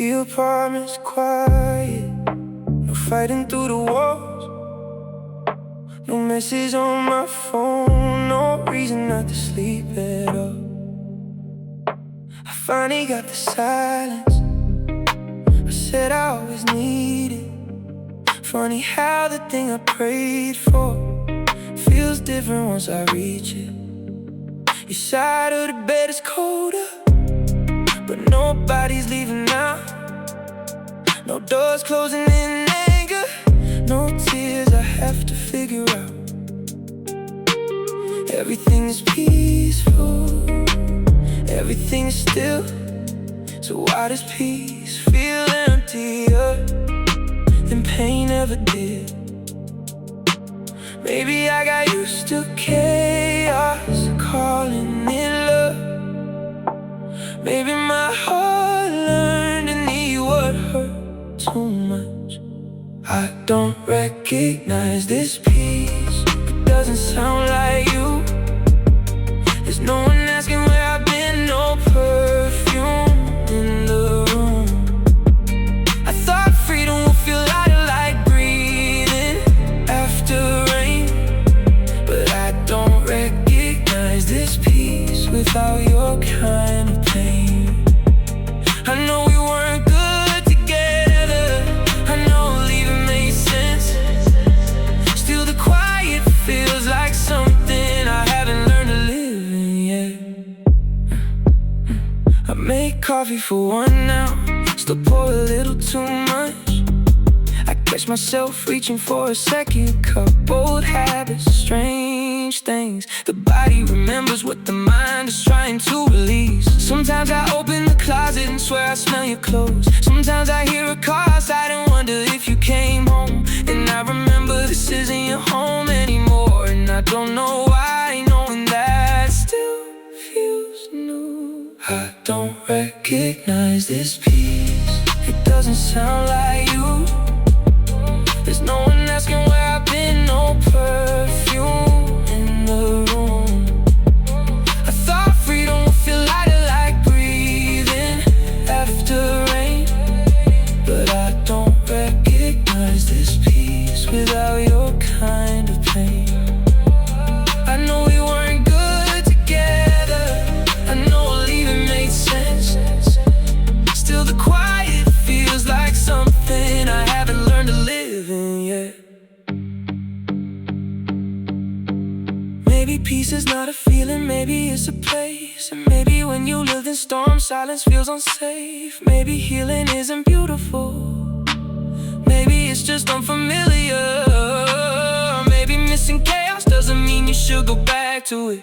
Empty apartments, quiet. No fighting through the walls. No message on my phone. No reason not to sleep at all. I finally got the silence I said I always needed. Funny how the thing I prayed for feels different once I reach it. Your side of the bed is colder, but nobody's leaving now. No doors closing in anger, no tears I have to figure out. Everything is peaceful, everything is still. So why does peace feel emptier than pain ever did? Maybe I got used to chaos, calling it love. Maybe my heart learned to need what hurt too much. I don't recognize this peace, it doesn't sound like you. There's no one asking where I've been, no perfume in the room. I thought freedom would feel lighter, like breathing after rain. But I don't recognize this peace without your kind of pain. I know we weren't good together, I know leaving made sense. Still the quiet feels like something I haven't learned to live in yet. I make coffee for one now, still pour a little too much. I catch myself reaching for a second cup. Old habits, strange things. The body remembers what the mind is trying to release. Sometimes I open the closet and swear I smell your clothes. Sometimes I hear a car outside and wonder if you came home. And I remember this isn't your home anymore. And I don't know why, knowing that still feels new. I don't recognize this peace, it doesn't sound like you. There's no one asking where I've been, no perfume in the room. I thought freedom would feel lighter, like breathing after rain. But I don't recognize this peace without your kind of pain. I know we weren't good together, I know leaving made sense. Still the quiet feels like something I haven't learned to live in yet. Maybe peace is not a feeling, maybe it's a place. And maybe when you live in storm, silence feels unsafe. Maybe healing isn't beautiful, maybe it's just unfamiliar. Maybe missing chaos doesn't mean you should go back to it.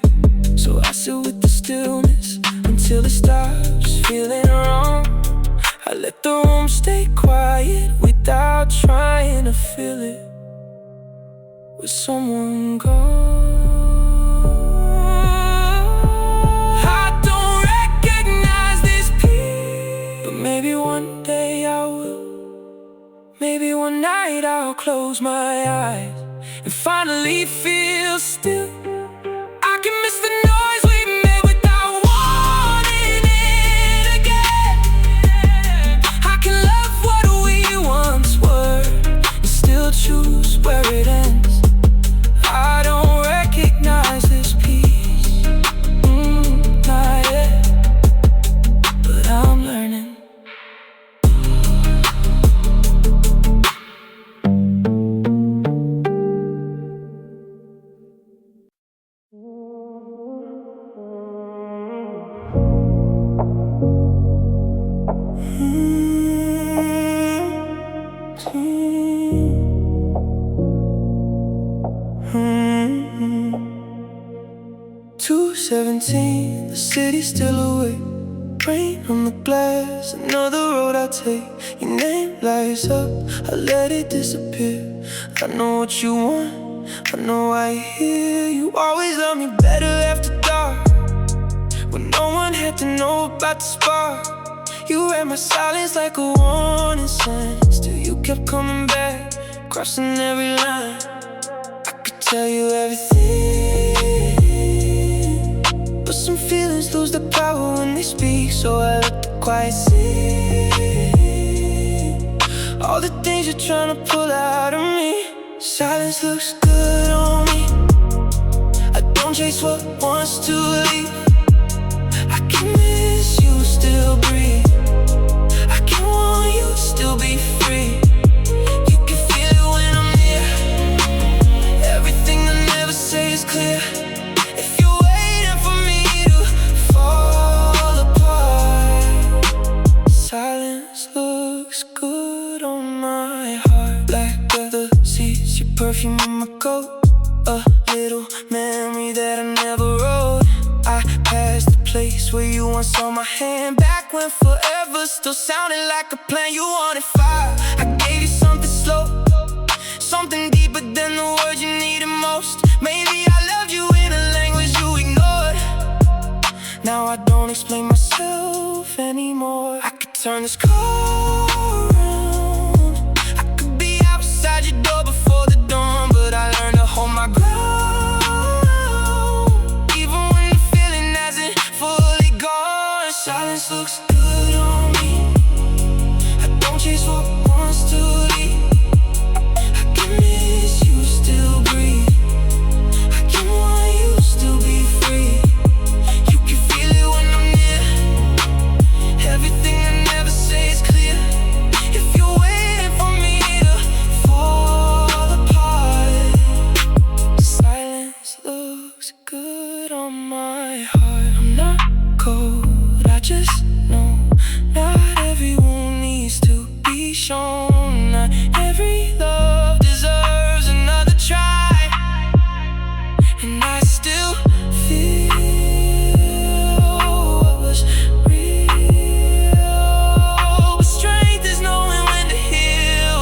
So I sit with the stillness until it stops feeling wrong. I let the room stay quiet without trying to fill it with someone gone. I don't recognize this peace, but maybe one day I will. Maybe one night I'll close my eyes and finally feel still. I can miss the noise we made without wanting it again. I can love what we once were and still choose where it ends. I don't recognize this peace, not yet, but I'm learning. The city's still awake. Rain on the glass, another road I take. Your name lights up, I let it disappear. I know what you want, I know why you're here. You always love me better after dark, when no one had to know about the spark. You read my silence like a warning sign. Still you kept coming back, crossing every line. I could tell you everything, but some feelings lose their power when they speak. So I let the quiet sing. the things you're trying to pull out of me. Silence looks good on me. I don't chase what wants to leave. I can miss you, still breathe. I can want you, still be free. You can feel it when I'm near. Everything I never say is clear. If you're waiting for me to fall apart, silence looks good on my heart. Black leather seats, your perfume in my coat. A little memory that I never wrote. I passed the place where you once saw my hand. Back when forever still sounded like a plan. You wanted fire, I gave you something slow, something deeper than the words you needed most. Maybe I loved you in a language you ignored. Now I don't explain myself anymore. I could turn this car around. I could be outside your door before the dawn, but I learned to hold my ground. Even when the feeling hasn't fully gone. Silence looks good on me. I don't chase what wants to leave. I can miss you, still breathe. I can want you, still be free. You can feel it when I'm near. Everything I never say is clear. If you're waiting for me to fall apart, silence looks good on my heart. I'm not cold, I just know not everyone needs to be shown. Not every love deserves another try. And I still feel what was real. But strength is knowing when to heal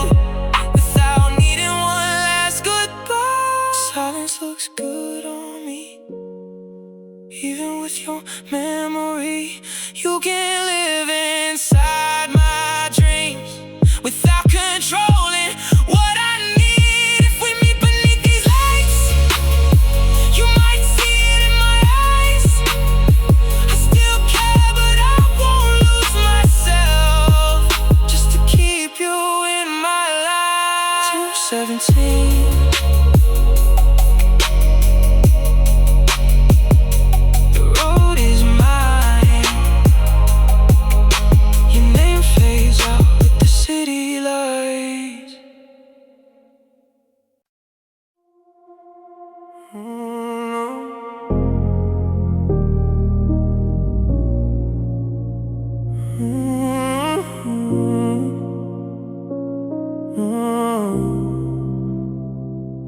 without needing one last goodbye. Silence looks good on me. Even with your memory, you can live inside my dreams without controlling what I need. If we meet beneath these lights, you might see it in my eyes. I still care, but I won't lose myself just to keep you in my life. 217. The road is mine. Your name fades out with the city lights.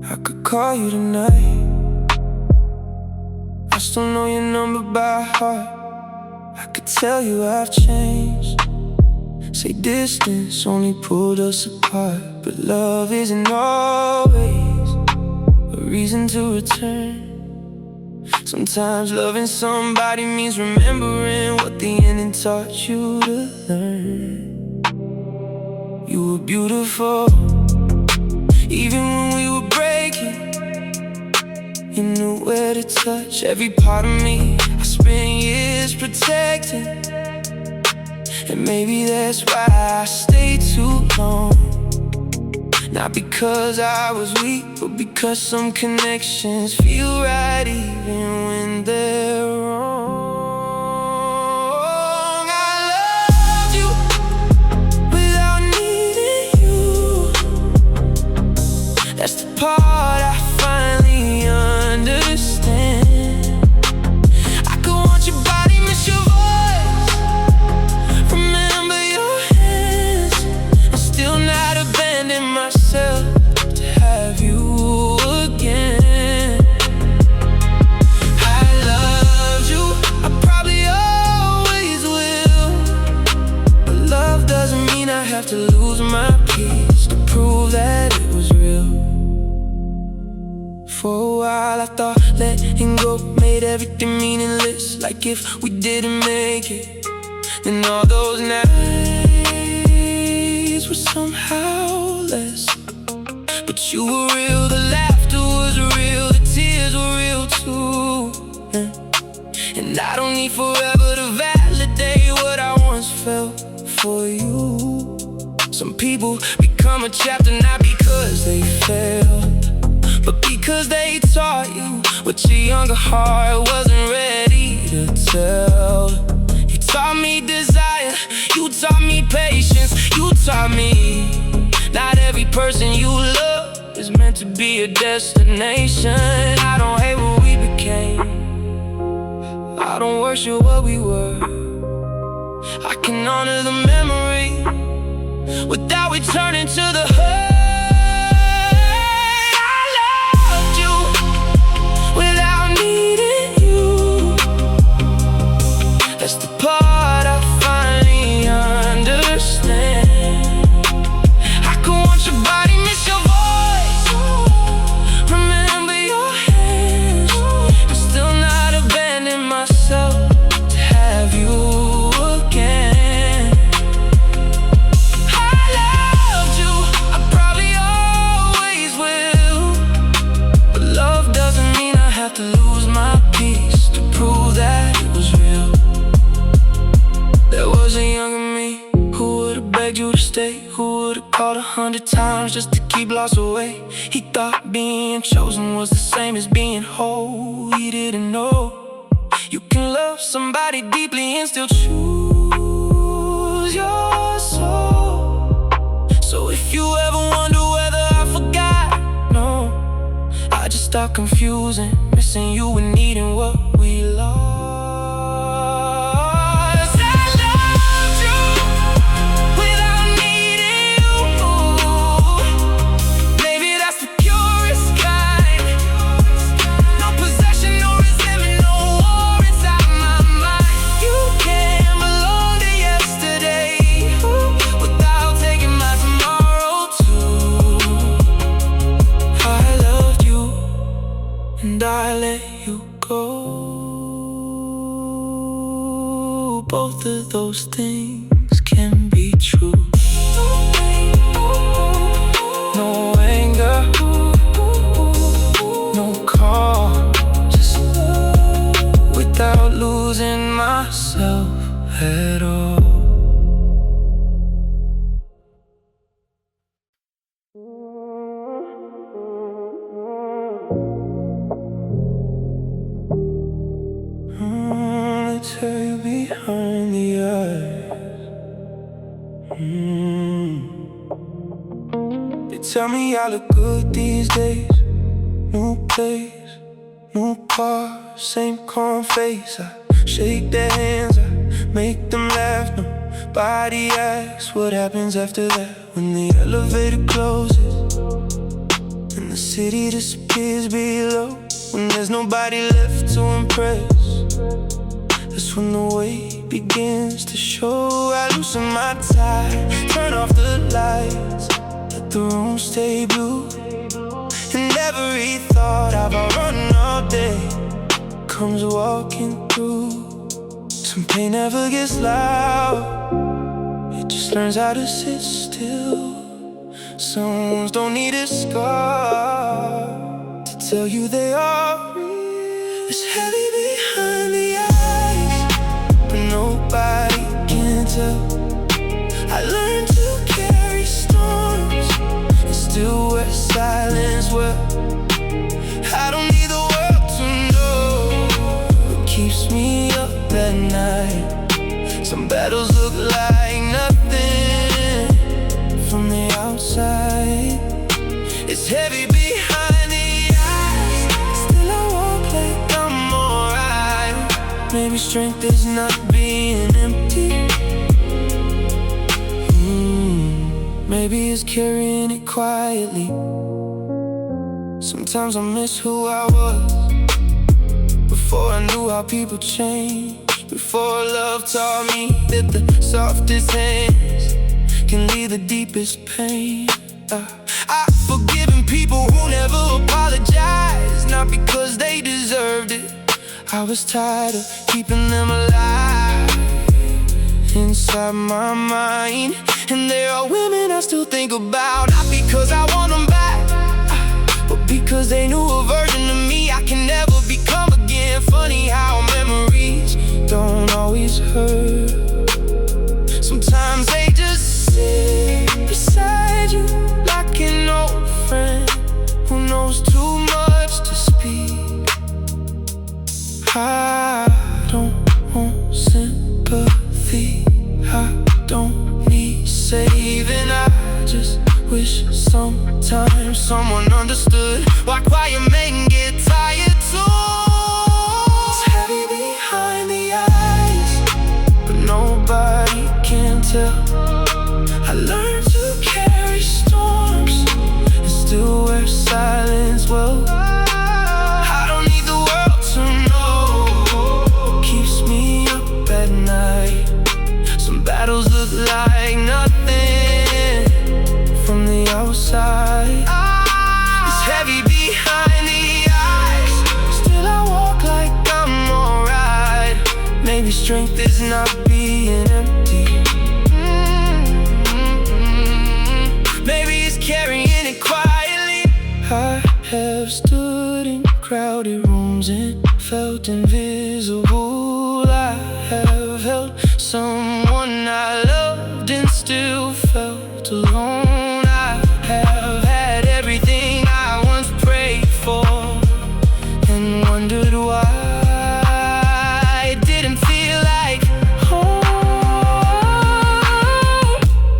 I could call you tonight. I still know your number by heart. I could tell you I've changed. Say distance only pulled us apart, but love isn't always a reason to return. Sometimes loving somebody means remembering what the ending taught you to learn. You were beautiful, even when we were breaking. You knew where to touch every part of me. I spent years protecting, and maybe that's why I stayed too long. Not because I was weak, but because some connections feel right even when they're wrong. I loved you without needing you. That's the part I finally understand. I could want your body, miss your voice, remember your hands, and still not abandon myself to have you again. I loved you, I probably always will, but love doesn't mean I have to lose my peace to prove that it was real. For a while I thought letting go made everything meaningless, like if we didn't make it, then all those nights were somehow less. But you were real, the laughter was real, the tears were real too. And I don't need forever to validate what I once felt for you. Some people become a chapter not because they failed, but because they taught you what your younger heart wasn't ready to tell. You taught me desire, you taught me patience, you taught me not every person you love is meant to be a destination. I don't hate what we became, I don't worship what we were. I can honor the memory without returning to the hurt. I loved you without needing you. That's the part I finally understand. I can watch your body, miss your voice, remember your hands, and still not abandon myself to have you. To lose my peace to prove that it was real. There was a younger me who would've begged you to stay, who would've called 100 times just to keep loss away. He thought being chosen was the same as being whole. He didn't know you can love somebody deeply and still choose your soul. So if you ever wonder whether I forgot, no, I just stopped confusing, missing you and needing what we lost. I loved you without needing you. Maybe that's the purest kind. No possession, no resentment, no war inside my mind. You came along to yesterday without taking my tomorrow too. I loved you and I let you go. Both of those things can be true. No anger, no calm, just love without losing myself at all. Tell you behind the eyes. They tell me I look good these days. New place, new car, same calm face. I shake their hands, I make them laugh. Nobody asks what happens after that. When the elevator closes and the city disappears below, when there's nobody left to impress, that's when the weight begins to show. I loosen my tie, turn off the lights, let the room stay blue. And every thought I've run all day comes walking through. Some pain never gets loud, it just learns how to sit still. Some wounds don't need a scar to tell you they are real. It's heavy behind the eyes, but nobody can tell. I learned to carry storms and still wear silence well. I don't need the world to know what keeps me up at night. Some battles look like nothing from the outside. It's heavy behind the eyes, still I walk like I'm alright. Maybe strength is not being empty. Maybe it's carrying it quietly. Sometimes I miss who I was before I knew how people change. Before love taught me that the softest hands can leave the deepest pain. I've forgiven people who never apologized, not because they deserved it. I was tired of keeping them alive inside my mind. And there are women I still think about, not because I want them back, but because they knew a version of me I can never become again. Funny how memories don't always hurt. Sometimes they just sit even I just wish sometimes someone understood why quiet men get tired too. It's heavy behind the eyes, but nobody can tell. I learned to carry storms and still wear silence well. I don't need the world to know what keeps me up at night. Some battles look like nothing from the outside. It's heavy behind the eyes, still I walk like I'm alright. Maybe strength is not being empty. Maybe it's carrying it quietly. I have stood in crowded rooms and felt invisible. I have held someone I loved and still felt alone. I have had everything I once prayed for and wondered why it didn't feel like home.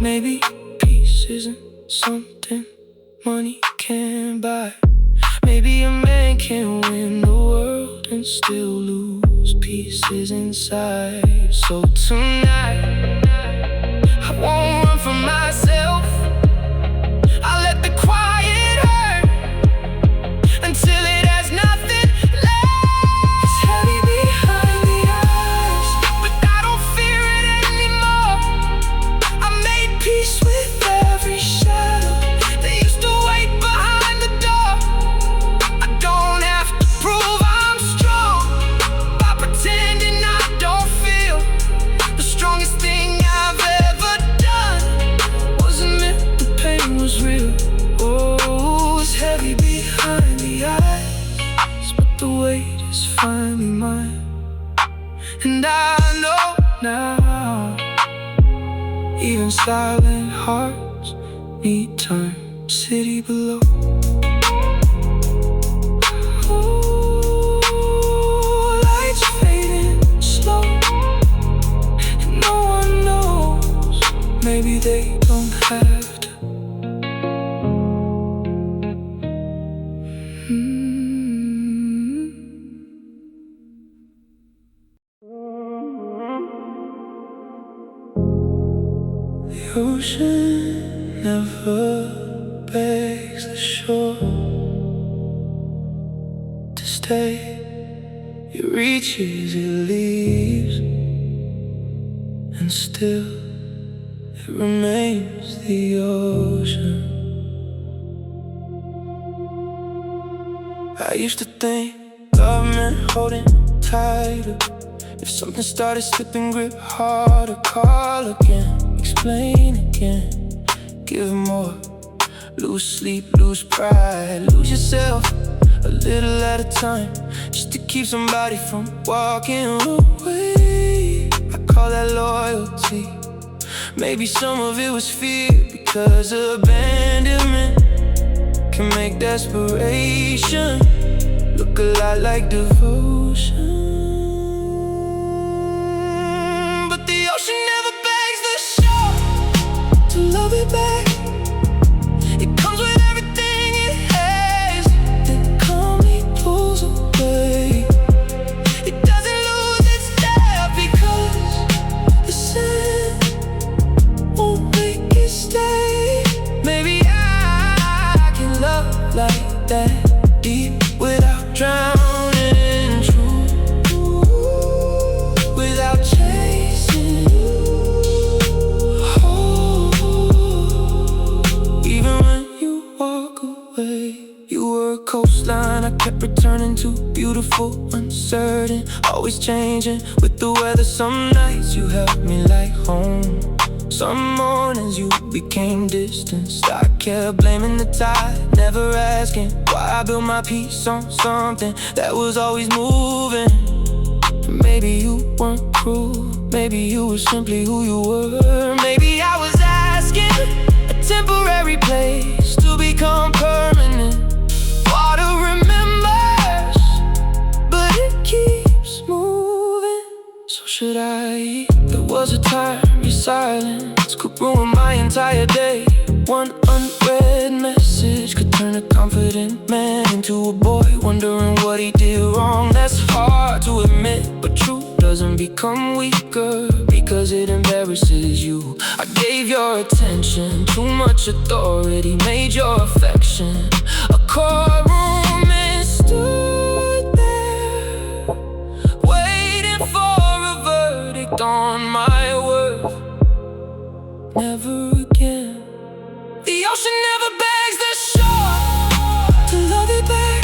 Maybe peace isn't something money can buy. Maybe a man can win the world and still lose pieces inside. So tonight, I won't run from myself. I'll let the quiet hurt until it has nothing left. It's heavy behind the eyes, but I don't fear it anymore. I made peace with every shadow that used to wait behind the door. I don't have to prove I'm strong by pretending I don't feel. The strongest thing I've ever done was admit the pain was real. Oh, it's heavy behind the eyes, but the weight is finally mine. And I know now, even silent hearts need time. City below. Ooh, lights fading slow, and no one knows. Maybe they don't have to. The ocean never begs the shore to stay. It reaches, it leaves, and still it remains the ocean. I used to think love meant holding tighter. If something started slipping, grip harder, call again, explain again, give more. Lose sleep, lose pride, lose yourself a little at a time, just to keep somebody from walking away. I call that loyalty. Maybe some of it was fear, because abandonment can make desperation look a lot like devotion. But the ocean never begs the shore to love it back. It comes with everything it has, then calmly pulls away. It doesn't lose its depth because the sand won't make it stay. Maybe I can love like that, deep without drowning, true without chasing. Even when you walk away, you were a coastline I kept returning to, beautiful, uncertain, always changing with the weather. Some nights you held me like home, some mornings you became distanced. I kept blaming the tide, never asking why I built my peace on something that was always moving. Maybe you weren't cruel, maybe you were simply who you were. Maybe I was asking a temporary place to become permanent. Water remembers, but it keeps moving. So should I? There was a time your silence could ruin my entire entire day. One unread message could turn a confident man into a boy wondering what he did wrong. That's hard to admit, but truth doesn't become weaker because it embarrasses you. I gave your attention too much authority, made your affection a courtroom and stood there waiting for a verdict on my worth. Never again. The ocean never begs the shore to love it back.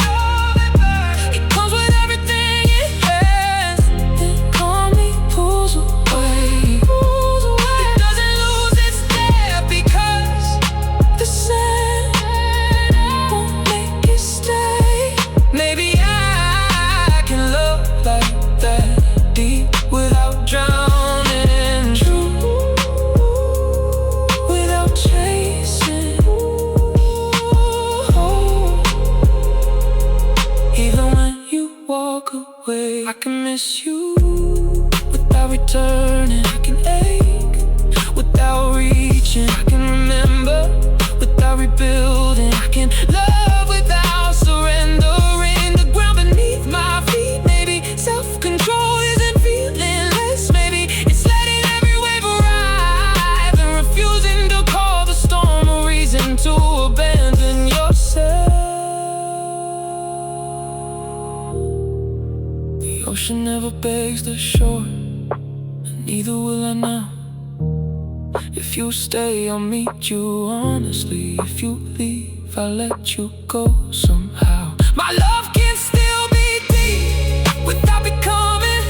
It comes with everything it has, then calmly pulls away. It doesn't lose its depth because the sand won't make it stay. Maybe I can love like that, deep without drowning. I can miss you without returning. I can ache without reaching. I can remember without rebuilding. I can love without surrendering. The ground beneath my feet. Maybe self-control isn't feeling less. Maybe it's letting every wave arrive and refusing to call the storm a reason to abandon yourself. The ocean never begs the shore, and neither will I now. If you stay, I'll meet you honestly. If you leave, I'll let you go somehow. My love can still be deep without becoming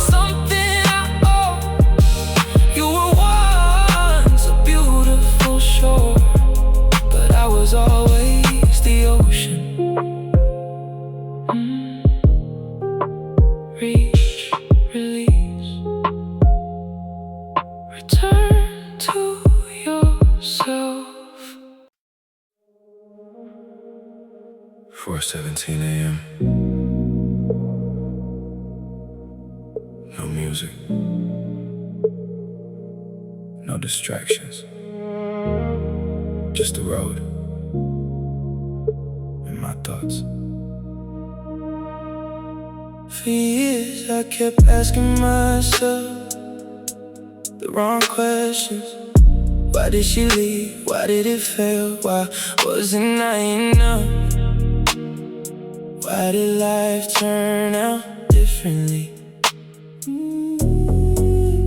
something I owe. You were once a beautiful shore, but I was always the ocean. Reach, release, return to yourself. 4:17 a.m. No music, no distractions, just the road and my thoughts. For years I kept asking myself the wrong questions. Why did she leave? Why did it fail? Why wasn't I enough? Why did life turn out differently?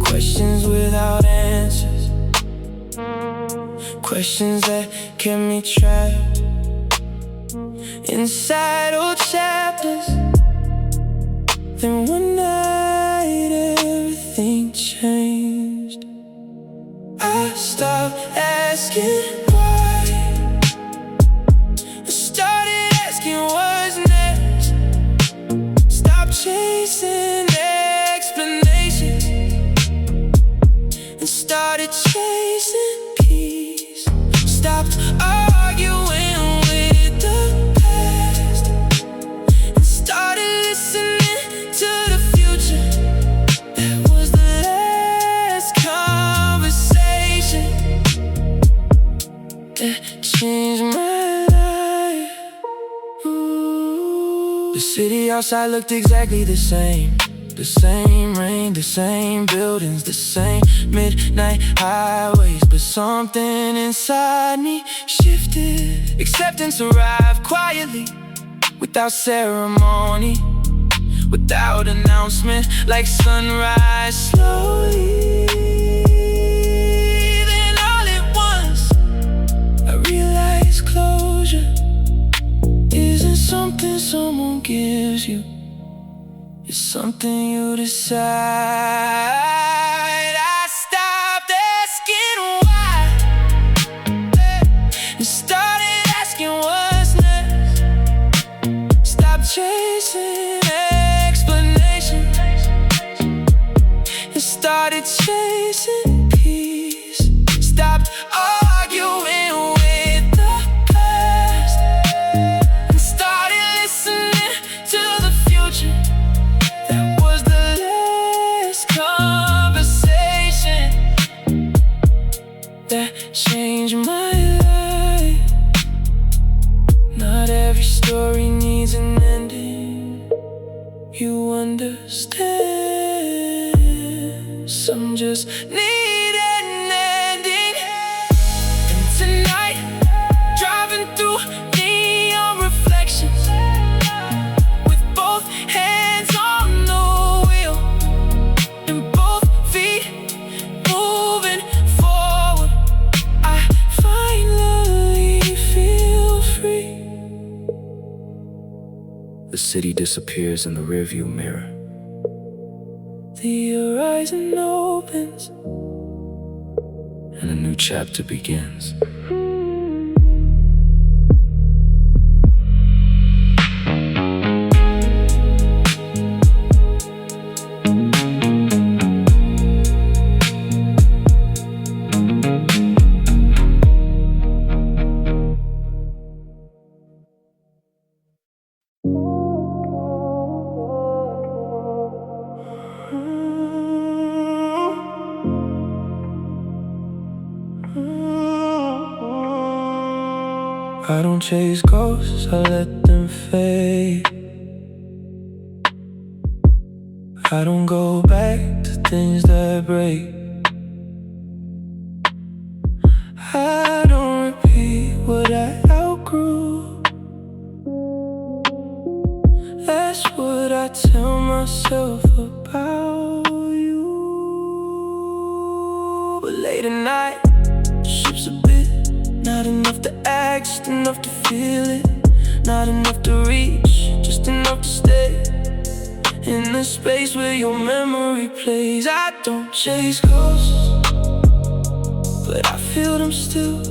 Questions without answers, questions that kept me trapped inside old chapters. Then one night everything changed. I stopped asking why. I started asking what's next. Stopped chasing explanations and started chasing peace. Stopped arguing with the past and started listening to the future. That was the last conversation that changed my life. Ooh. The city outside looked exactly the same. The same rain, the same buildings, the same midnight highways. But something inside me shifted. Acceptance arrived quietly, without ceremony, without announcement, like sunrise slowly. Then all at once I realized closure isn't something someone gives you. It's something you decide. I stopped asking why and started asking what's next. Stopped chasing explanations and started chasing peace. Stopped arguing with the past and started listening to the future. That was the last conversation change my life. Not every story needs an ending. You understand. Some just need an ending. And tonight, driving through neon reflections, with both hands on the wheel and both feet moving forward, I finally feel free. The city disappears in the rearview mirror. The horizon opens and a new chapter begins. I don't chase ghosts, I let them fade. I don't go back to things that break. I don't repeat what I outgrew. That's what I tell myself about you. But late at night, shifts a bit. Not enough to act, just enough to feel it. Not enough to reach, just enough to stay in the space where your memory plays. I don't chase ghosts, but I feel them still.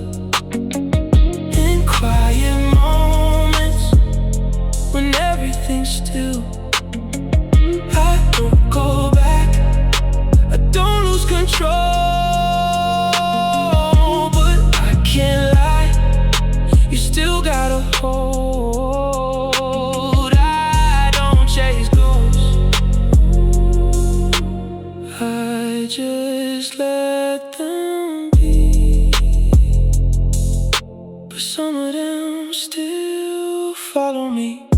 In quiet moments, when everything's still. I don't go back, I don't lose control. Still got a hold. I don't chase ghosts, I just let them be. But some of them still follow me.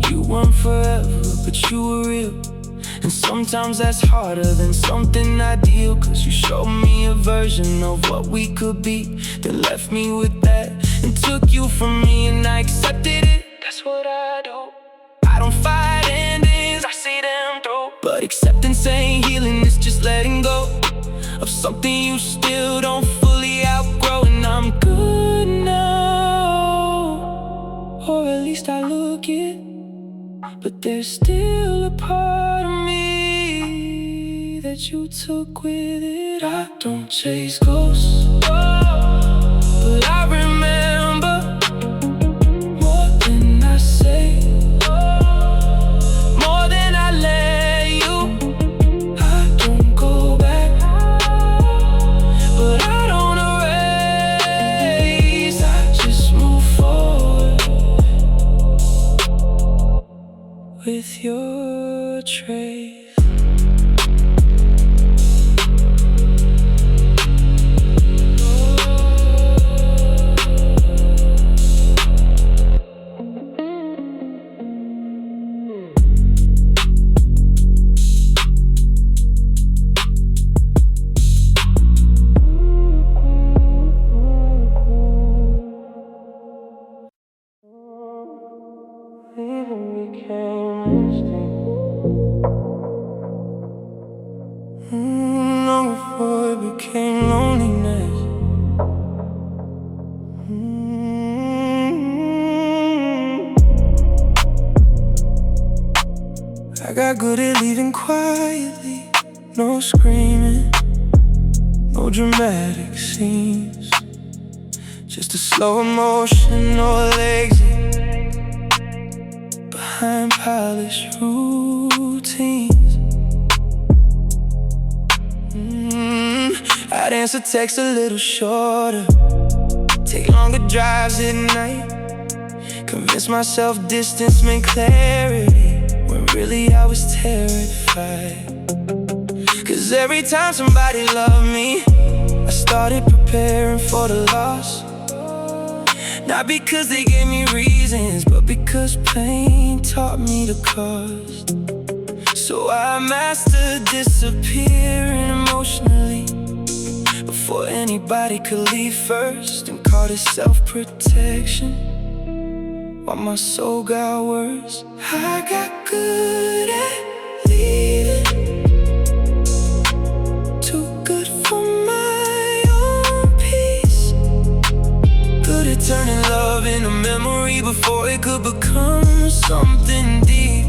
You weren't forever, but you were real. And sometimes that's harder than something ideal, 'cause you showed me a version of what we could be, then left me with that and took you from me, and I accepted it. That's what I do. I don't fight endings, I see them through. But acceptance ain't healing, it's just letting go of something you still don't fully outgrow. And I'm good now, or at least I look it. But there's still a part of me that you took with it. I don't chase ghosts, but I remember more than I say, more than I let you. I don't go back, but I don't erase. I just move forward with your trace. Long before it became loneliness. I got good at leaving quietly. No screaming, no dramatic scenes, just a slow emotional exit behind polished routines. I'd answer texts a little shorter, take longer drives at night, convince myself distance meant clarity, when really I was terrified. 'Cause every time somebody loved me, I started preparing. preparing for the loss. Not because they gave me reasons, but because pain taught me the cost. So I mastered disappearing emotionally before anybody could leave first, and called it self-protection while my soul got worse. I got good at leaving, too good for my own peace, good at turning love into memory before it could become something deep.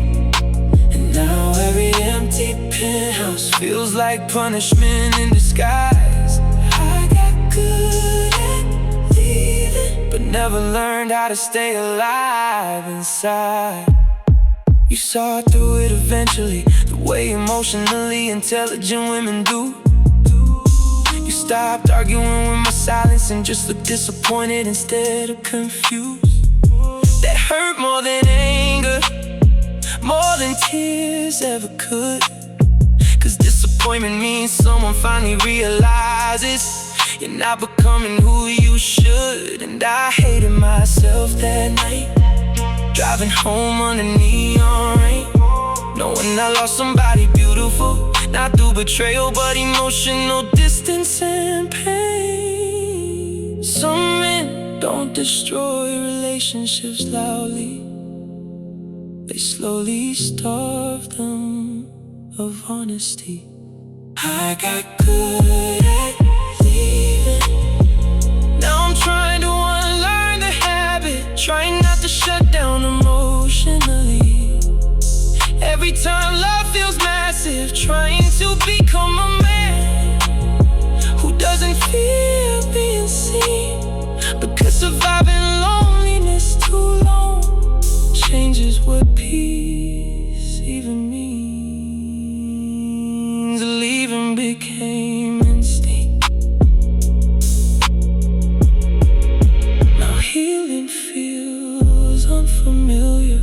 And now every empty penthouse feels like punishment in disguise. I got good at leaving, but never learned how to stay alive inside. You saw through it eventually, the way emotionally intelligent women do. You stopped arguing with my silence and just looked disappointed instead of confused. That hurt more than anger, more than tears ever could. Cause disappointment means someone finally realizes you're not becoming who you should. And I hated myself that night, driving home under neon rain, knowing I lost somebody beautiful, not through betrayal but emotional distance and pain. Some men don't destroy relationships loudly, they slowly starve them of honesty. I got good at leaving, now I'm trying to unlearn the habit, trying not to shut down emotionally. Every time love feels massive, trying to become a man who doesn't fear being seen, because surviving loneliness too long changes what peace even means. Leaving became instinct, now healing feels unfamiliar.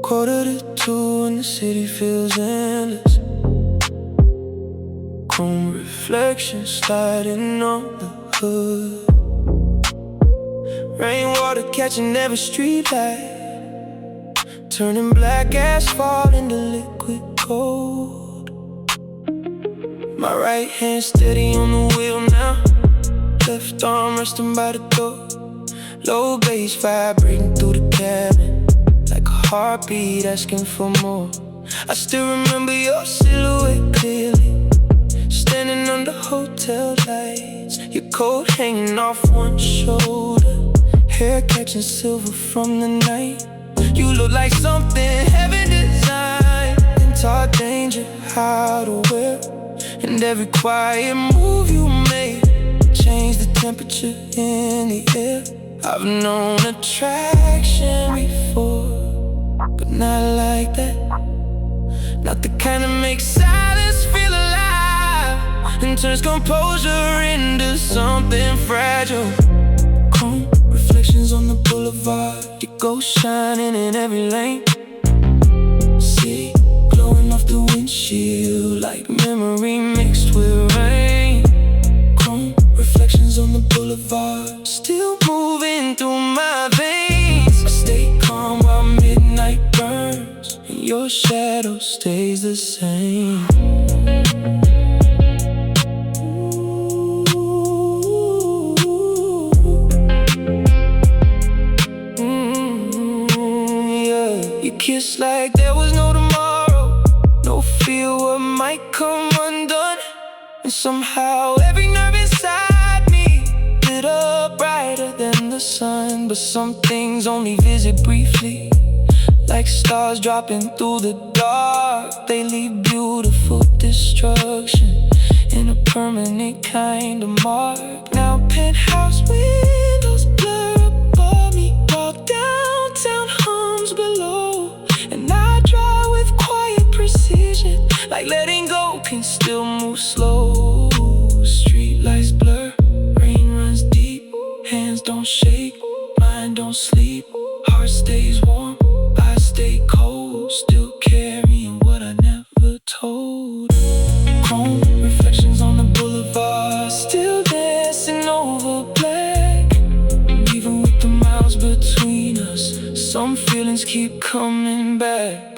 Quarter to 2 and the city feels endless. Chrome reflections sliding on the hood, rainwater catching every street light, turning black asphalt into liquid gold. My right hand steady on the wheel now, left arm resting by the door. Low bass vibrating through the cabin, like a heartbeat asking for more. I still remember your silhouette clearly, standing under hotel lights, your coat hanging off one shoulder, hair catching silver from the night. You look like something heaven designed, and taught danger how to wear. And every quiet move you made changed the temperature in the air. I've known attraction before, but not like that. Not the kind that makes silence feel alive and turns composure into something fragile. Chrome reflections on the boulevard, your ghost shining in every lane. City glowing off the windshield like memory mixed with rain. Chrome reflections on the boulevard, still moving through my veins. I stay calm while midnight burns, and your shadow stays the same. Yeah. You kissed like there was no tomorrow, no might come undone. And somehow every nerve inside me lit up brighter than the sun. But some things only visit briefly, like stars dropping through the dark. They leave beautiful destruction in a permanent kind of mark. Now penthouse windows blur above me, while downtown hums below. And I drive with quiet precision, like letting go can still move slow. Streetlights blur, rain runs deep, hands don't shake, mind don't sleep, heart stays warm, I stay cold, still carrying what I never told. Chrome reflections on the boulevard, still dancing over black. Even with the miles between us, some feelings keep coming back.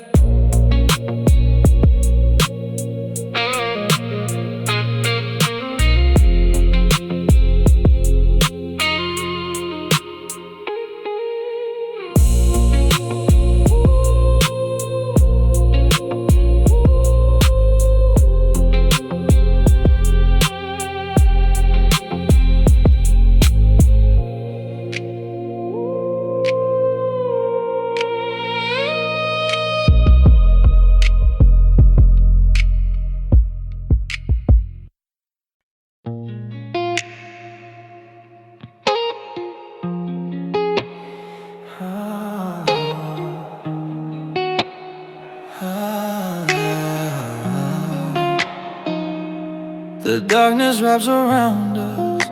The darkness wraps around us,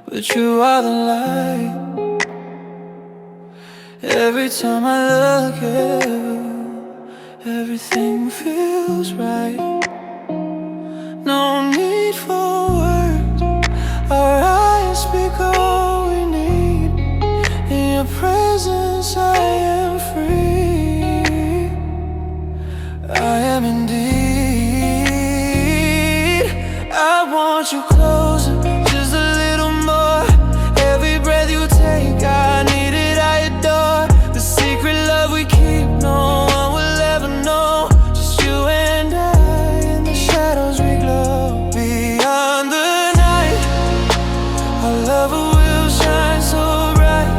but you are the light. Every time I look at you, everything feels right. No need for words, our eyes speak all we need. In your presence I am free, I am indeed. I want you closer, just a little more. Every breath you take, I need it, I adore. The secret love we keep, no one will ever know. Just you and I, in the shadows we glow. Beyond the night, our love will shine so bright.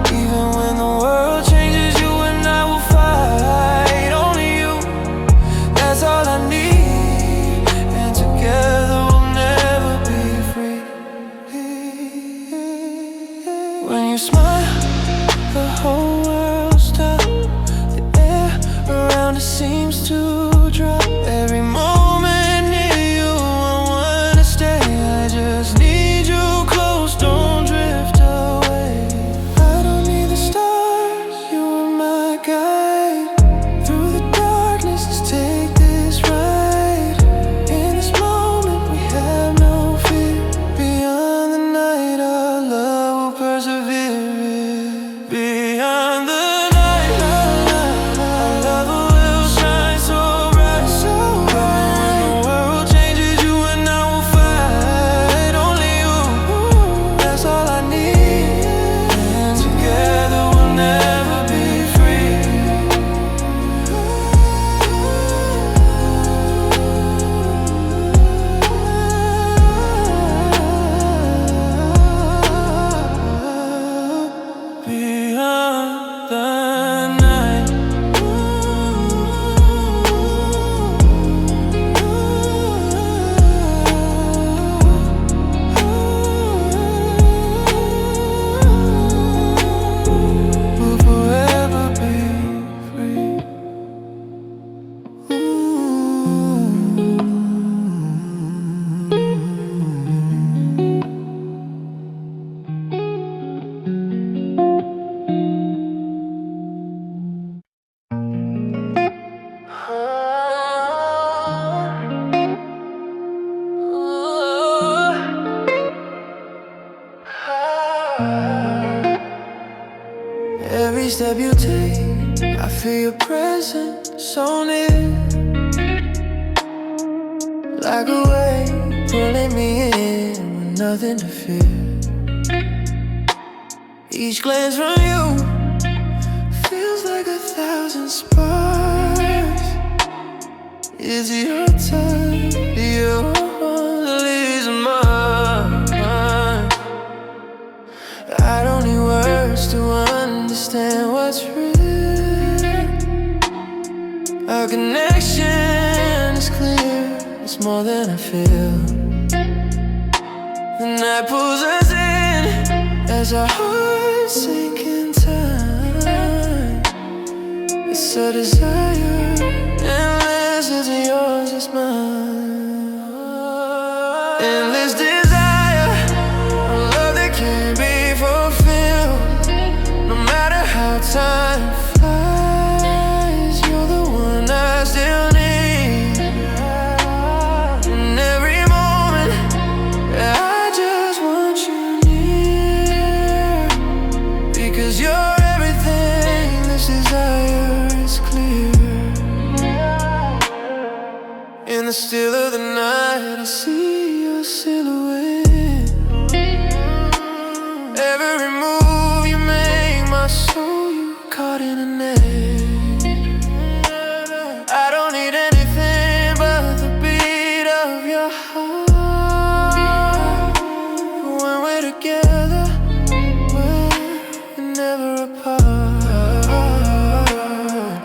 Even when the world changes, you and I will fight. Only you, that's all I need. And together when you smile, the whole world stops. The air around us seems to drop. Every moment near you, I wanna stay. I just need you close, don't drift away. I don't need the stars, you are my guide. Through the darkness, let's take this ride. In this moment, we have no fear. Beyond the night, our love will persevere. Beyond the night, our love will shine so bright, so bright. When the world changes, you and I will fight. Only you, that's all I need. And together we'll never be free. Beyond the night, we'll forever be free. Every step you take, I feel your presence so near. Like a wave pulling me in with nothing to fear. Each glance from you feels like 1,000 sparks. Is it your time? Your leaves mine. I don't need words to understand what's real. Our connection is clear. It's more than I feel. The night pulls us in as our hearts sink in time. It's a desire, endless as yours is mine. Endless desire, a love that can't be fulfilled. No matter how time flies, you're the one I still need. In every moment, I just want you near. Because you're everything, this desire is clear. In the still of the night, I see your silhouette. Every move you make, my soul, you caught in a net. I don't need anything but the beat of your heart. When we're together, we're never apart.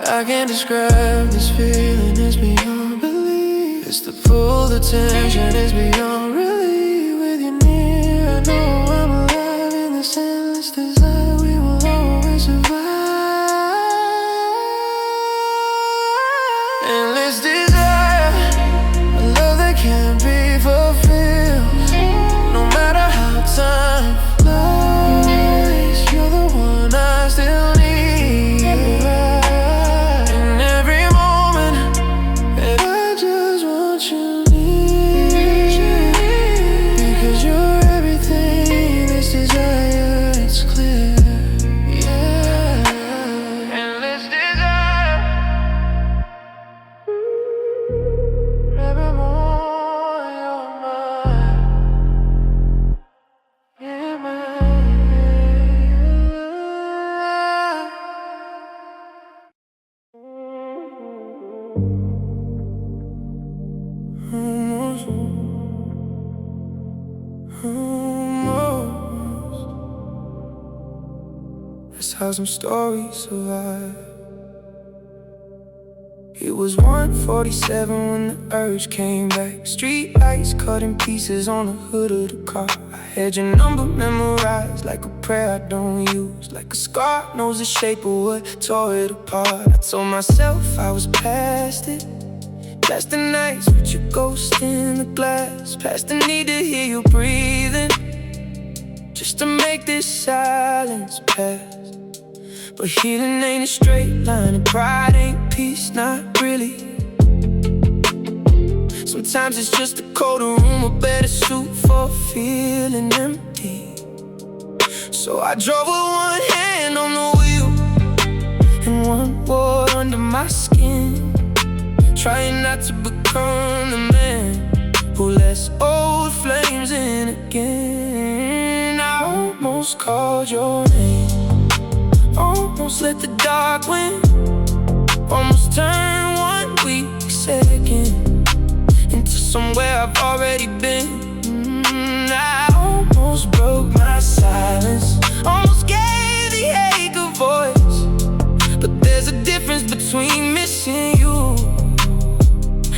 I can't describe this feeling, it's beyond belief. It's the pull, the tension is beyond relief. With you near, I know I'm alive in this endless desire. We will always survive. Endless desire, a love that can't be fulfilled. No matter how time flies, you're the one I still need. In every moment, and I just want you near. Because you're everything, this desire, it's clear. Yeah. Endless desire, evermore you're mine. Yeah, mine. That's how some stories survive. It was 1:47 when the urge came back. Street lights cut in pieces on the hood of the car. I had your number memorized like a prayer I don't use. Like a scar knows the shape of what tore it apart. I told myself I was past it. Past the nights with your ghost in the glass. Past the need to hear you breathing, just to make this silence pass. But healing ain't a straight line, and pride ain't peace, not really. Sometimes it's just a colder room, a better suit for feeling empty. So I drove with one hand on the wheel and one war under my skin, trying not to become the man who lets old flames in again. I almost called your name, almost let the dark win, almost turned 1 weak second into somewhere I've already been. I almost broke my silence, almost gave the ache a voice. But there's a difference between missing you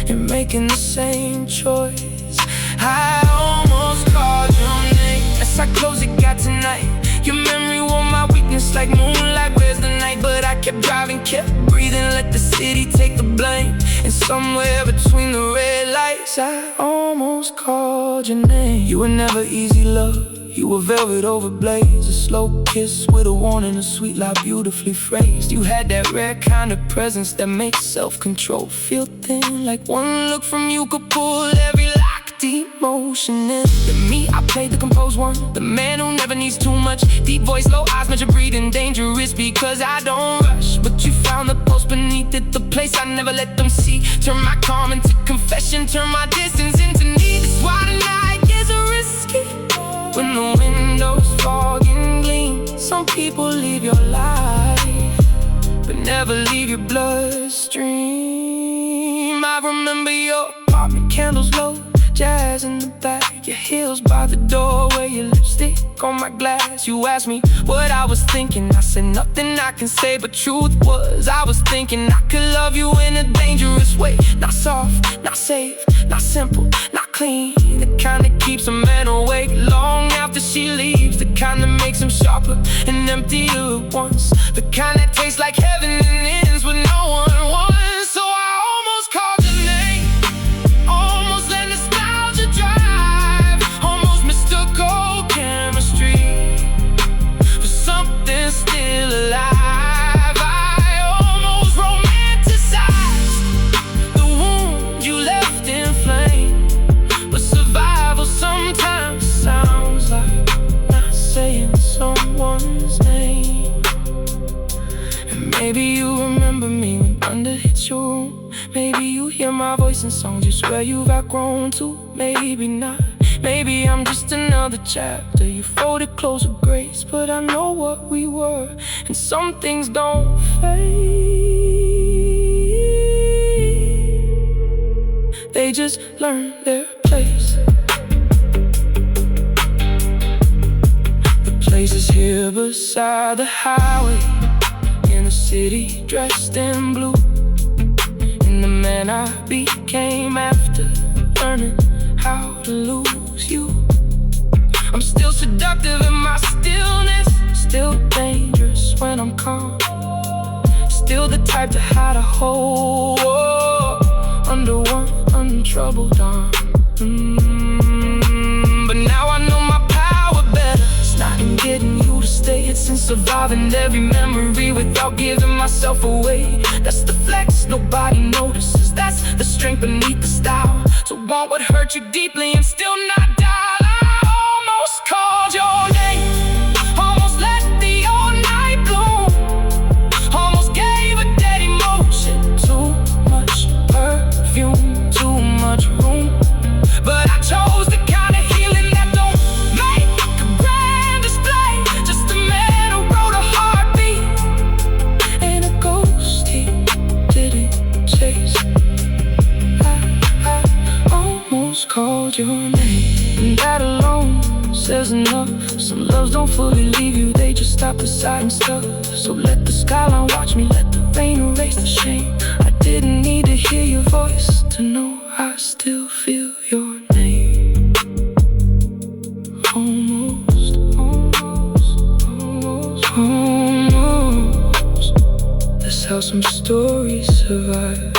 and making the same choice. I almost called your name as I close it, got tonight. Your memory wore my weakness like moonlight. Where's the night? But I kept driving, kept breathing, let the city take the blame. And somewhere between the red lights, I almost called your name. You were never easy, love. You were velvet over blaze, a slow kiss with a warning, a sweet lie beautifully phrased. You had that rare kind of presence that makes self-control feel thin. Like one look from you could pull every locked emotion in. To me, I played the composed one, the man who never needs too much. Deep voice, low eyes, measure breathing, dangerous because I don't rush. But you found the pulse beneath it, the place I never let them see. Turn my calm into confession, turn my distance into need. That's why the night gets risky when the windows fog and gleam. Some people leave your life, but never leave your bloodstream. I I remember your apartment, candles low, jazz in the back, your heels by the doorway, your lipstick on my glass. You asked me what I was thinking, I said nothing I can say, but truth was I was thinking I could love you in a dangerous way. Not soft, not safe, not simple, not clean. The kind that keeps a man awake long after she leaves. The kind that makes him sharper and emptier at once. The kind that tastes like heaven and ends with no one wants. So I almost called your name, almost let nostalgia drive, almost mystical chemistry for something still alive. I almost romanticized the wound you left in flame, but survival sometimes sounds like not saying someone's name. And maybe you remember me when thunder hits your room. Maybe you hear my voice in songs you swear you've outgrown to. Maybe not, maybe I'm just another chapter you folded close with grace. But I know what we were, and some things don't fade, they just learn their place. The place is here beside the highway, in a city dressed in blue. And the man I became after learning how to lose you. I'm still seductive in my stillness, still dangerous when I'm calm, still the type to hide a whole war under one untroubled arm. But now I know my power better. It's not in getting you to stay, it's in surviving every memory without giving myself away. That's the flex nobody notices, that's the strength beneath the style. So want what hurt you deeply and still not die. I almost called your name, almost let the old night bloom, almost gave a dead emotion too much perfume, too much room. But I chose the kind of healing that don't make a grand display. Just a man who wrote a heartbeat and a ghost he didn't chase. I almost called your name, and that alone says enough. Some loves don't fully leave you, they just stop beside and stuff. So let the skyline watch me, let the rain erase the shame. I didn't need to hear your voice to know I still feel your name. Almost, almost, almost, almost. That's how some stories survive,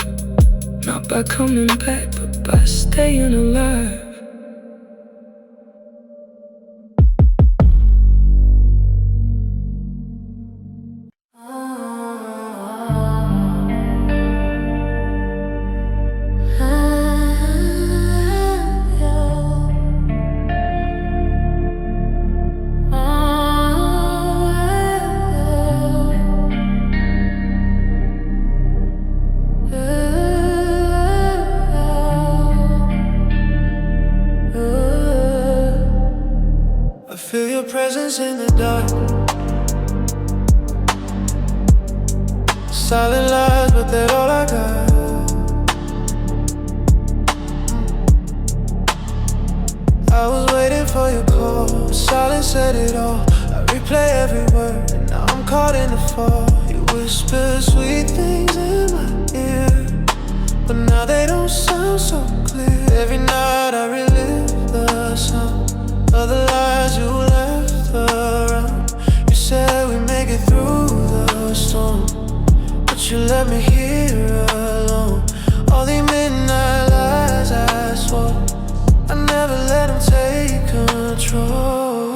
not by coming back, but by staying alive. Feel your presence in the dark. Silent lies, but they're all I got. I was waiting for your call, silence said it all. I replay every word, and now I'm caught in the fall. You whisper sweet things in my ear, but now they don't sound so clear. Every night I relive the sound of the lies you left around. You said we make it through the storm, but you left me here alone. All the midnight lies I swore, I never let them take control.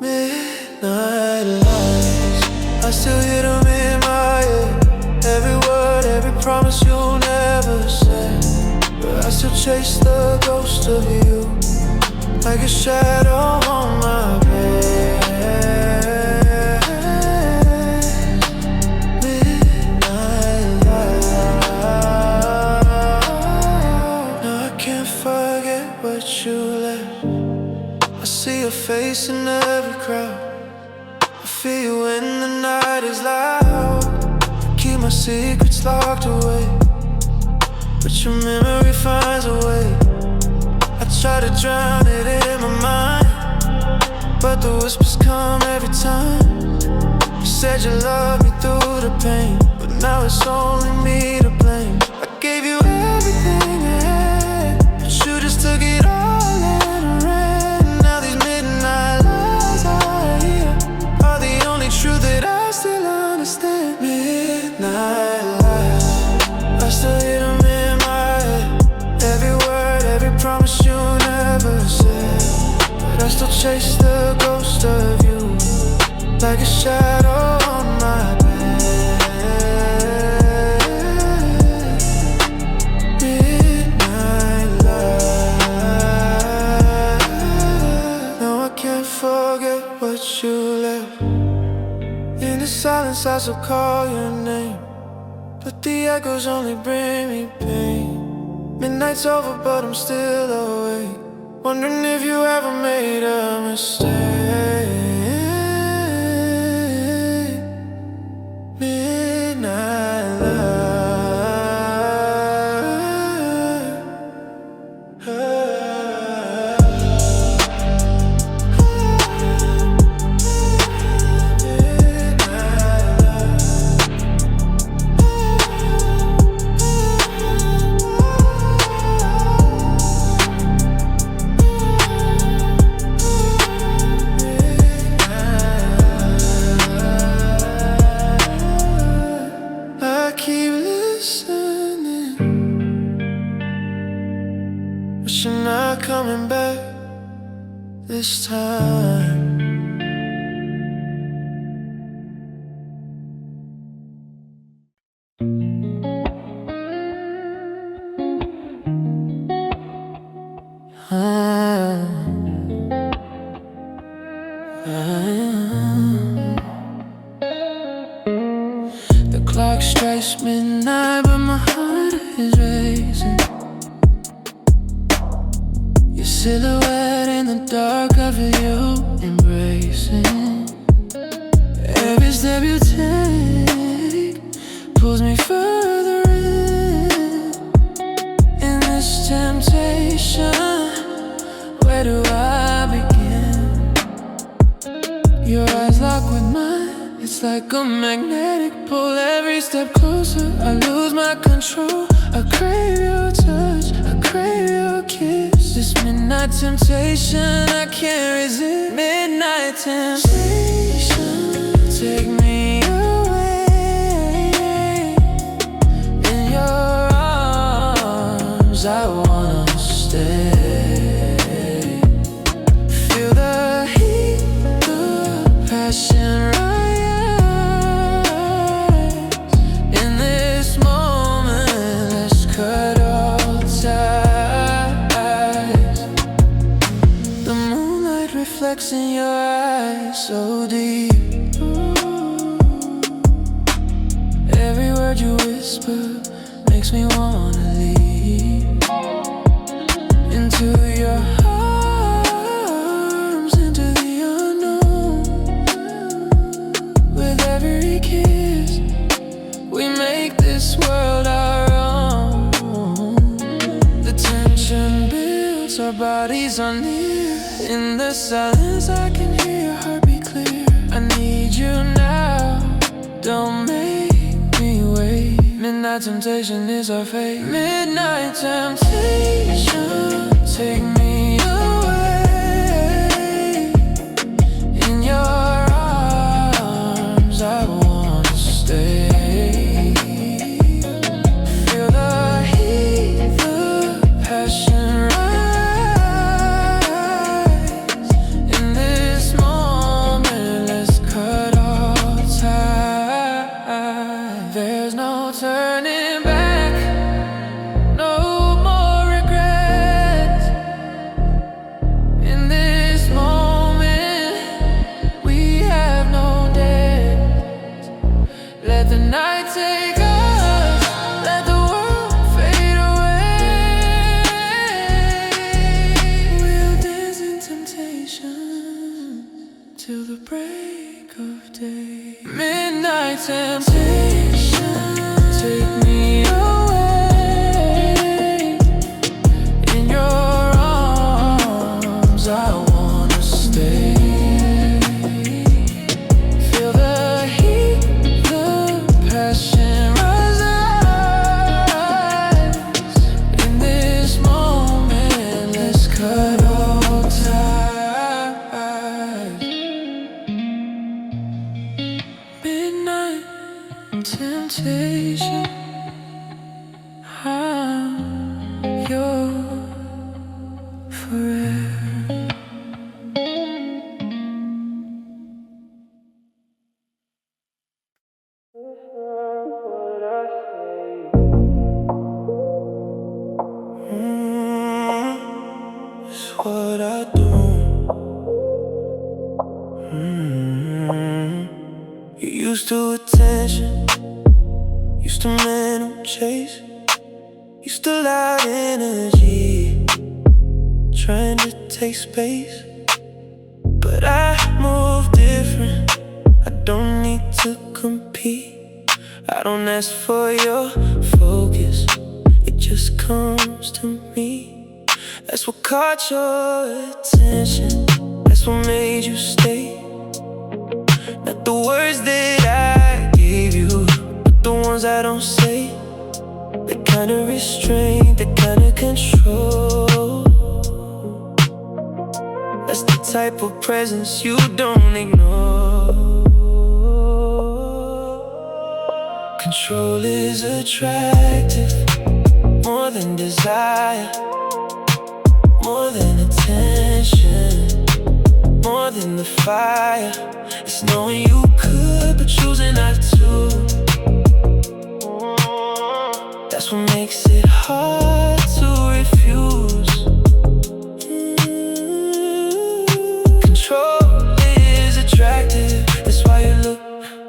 Midnight lies, I still hear them in my head. Every word, every promise you'll never say. But I still chase the ghost of you, like a shadow on my bed. Midnight light. Now I can't forget what you left. I see your face in every crowd. I feel you when the night is like secrets locked away, but your memory finds a way. I try to drown it in my mind, but the whispers come every time. You said you loved me through the pain, but now it's only me to blame. I gave you everything I had, but you just took it all and ran. Now these midnight lies I hear are the only truth that I still understand. Midnight lies, I still hear them in my head. Every word, every promise you never said, but I still chase the ghost of you like a shadow on my bed. Midnight light. No, I can't forget what you left. In the silence I still call your name, but the echoes only bring me pain. Midnight's over but I'm still awake, wondering if you ever made a mistake. Midnight you're not coming back this time. The clock strikes midnight, but my heart is racing. Your silhouette in the dark, I feel you embracing. Every step you take pulls me further in this temptation. Where do I begin? Your eyes lock with mine, it's like a magnetic pull. Every step closer, I lose my control. I crave your touch, I crave your kiss. This midnight temptation, I can't resist. Midnight temptation, take me away. In your arms, I wanna stay. Feel the heat, the passion rise. In this moment, let's cut all ties. The moonlight reflects in your eyes so deep. Every word you whisper makes me wanna leave into your arms, into the unknown. With every kiss, we make this world our own. The tension builds, our bodies are near. In the silence, I can hear your heartbeat clear. I need you now, don't make me wait. Midnight temptation is our fate. Midnight temptation, take me away. In your arms, I wanna stay. Feel the heat, the passion rise. In this moment, let's cut all ties. There's no turning back, no more regrets. In this moment, we have no debt. Let the night take us, let the world fade away. We'll dance in temptation till the break of day. Midnight temptation. temptation. I'm yours forever. It's what I do. You're used to attention, used to men who chase, used to loud energy, trying to take space. But I move different, I don't need to compete. I don't ask for your focus, it just comes to me. That's what caught your attention, that's what made you stay. Not the words that I gave you, but the ones I don't say. The kind of restraint, the kind of control. That's the type of presence you don't ignore. Control is attractive, more than desire, more than attention, more than the fire. It's knowing you could, but choosing not to. That's what makes it hard to refuse. Control is attractive, that's why you look,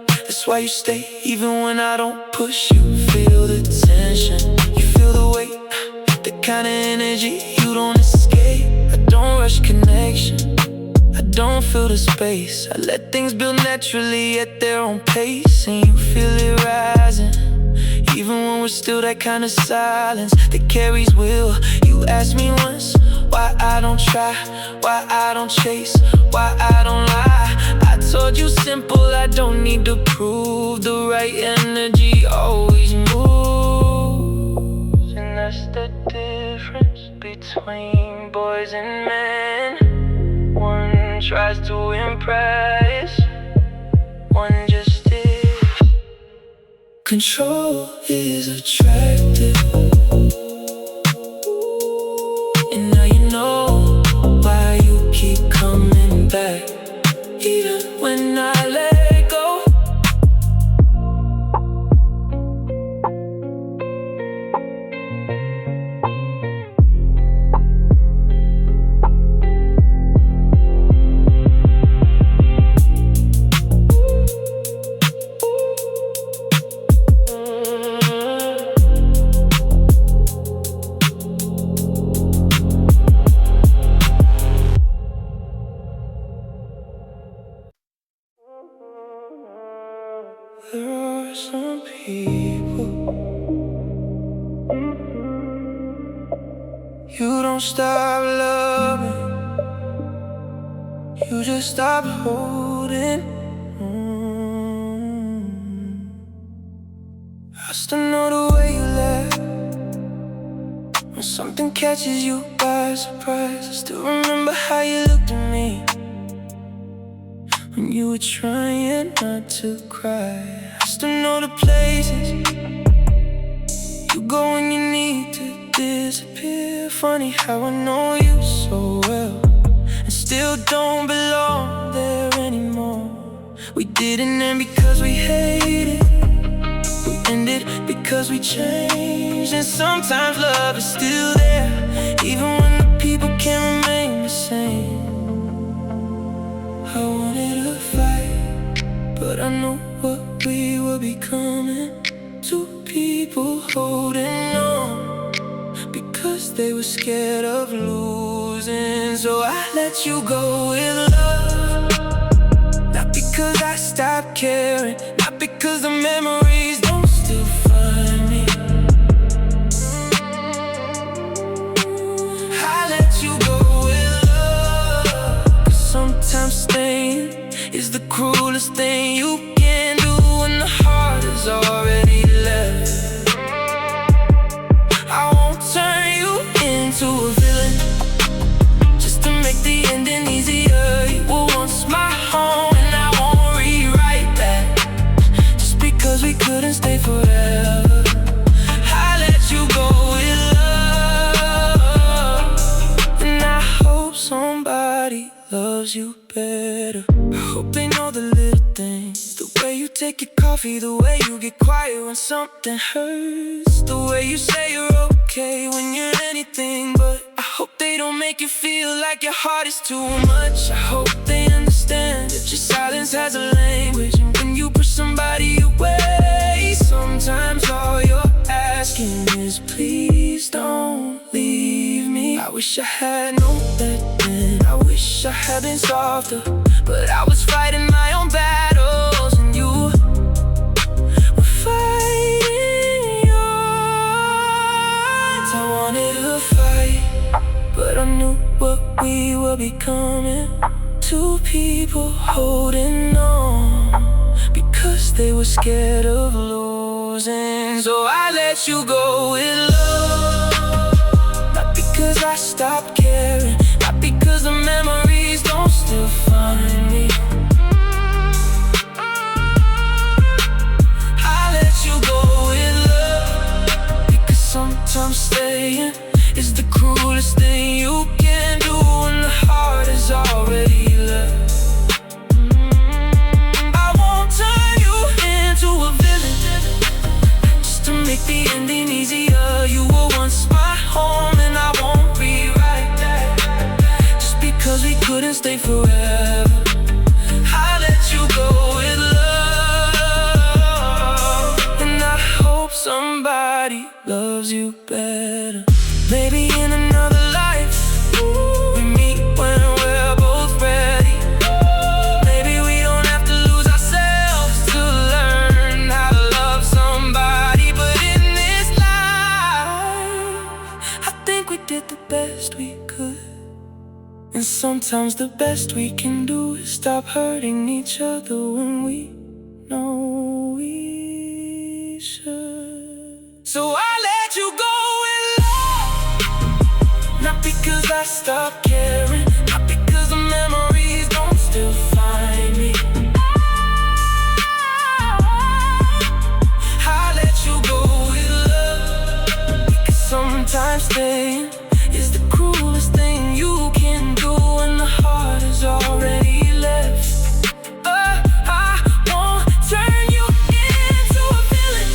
that's why you stay. Even when I don't push, you feel the tension, you feel the weight, the kind of energy you don't escape. I don't rush connection, I don't fill the space. I let things build naturally at their own pace. And you feel it rising, even when we're still that kind of silence that carries will. You asked me once why I don't try, why I don't chase, why I don't lie. I told you simple, I don't need to prove. The right energy always moves. And that's the difference between boys and men. One tries to impress, one just is. Control is attractive, and now you know why you keep coming back, even when I let go. There are some people you don't stop loving, you just stop holding. I still know the way you laugh when something catches you by surprise. I still remember how you looked at me when you were trying not to cry. I still know the places you go when you need to disappear. Funny how I know you so well and still don't belong there anymore. We didn't end because we hated, we ended because we changed. And sometimes love is still there, even when the people can't remain the same. I wanted to fight, but I know what we were becoming. Two people holding on because they were scared of losing. So I let you go with love, not because I stopped caring, not because the memories don't still find me. I let you go with love, 'cause sometimes staying is the cruelest thing you can do when the heart is already left. I won't turn you into a villain just to make the ending easier. You were once my home and I won't rewrite that just because we couldn't make your coffee, the way you get quiet when something hurts, the way you say you're okay when you're anything but. I hope they don't make you feel like your heart is too much. I hope they understand that your silence has a language, and when you push somebody away, sometimes all you're asking is please don't leave me. I wish I had known that then, I wish I had been softer, but I was fighting my own battles and you were fighting yours. I wanted to fight, but I knew what we were becoming. Two people holding on because they were scared of losing. So I let you go with love, not because I stopped caring, not because the memories don't still find me. I let you go with love because sometimes staying is the cruelest thing you can do when the heart is already left. I won't turn you into a villain just to make the ending easier. You were once my home and I won't rewrite that just because we couldn't stay forever. I let you go with love, and I hope somebody loves you better. Maybe in another life we meet when we're both ready. Maybe we don't have to lose ourselves to learn how to love somebody. But in this life, I think we did the best we could, and sometimes the best we can do is stop hurting each other when we know we should. So I let you go with love, not because I stopped caring, not because the memories don't still find me. I let you go with love because sometimes staying is the cruelest thing you can do when the heart is already left. I won't turn you into a villain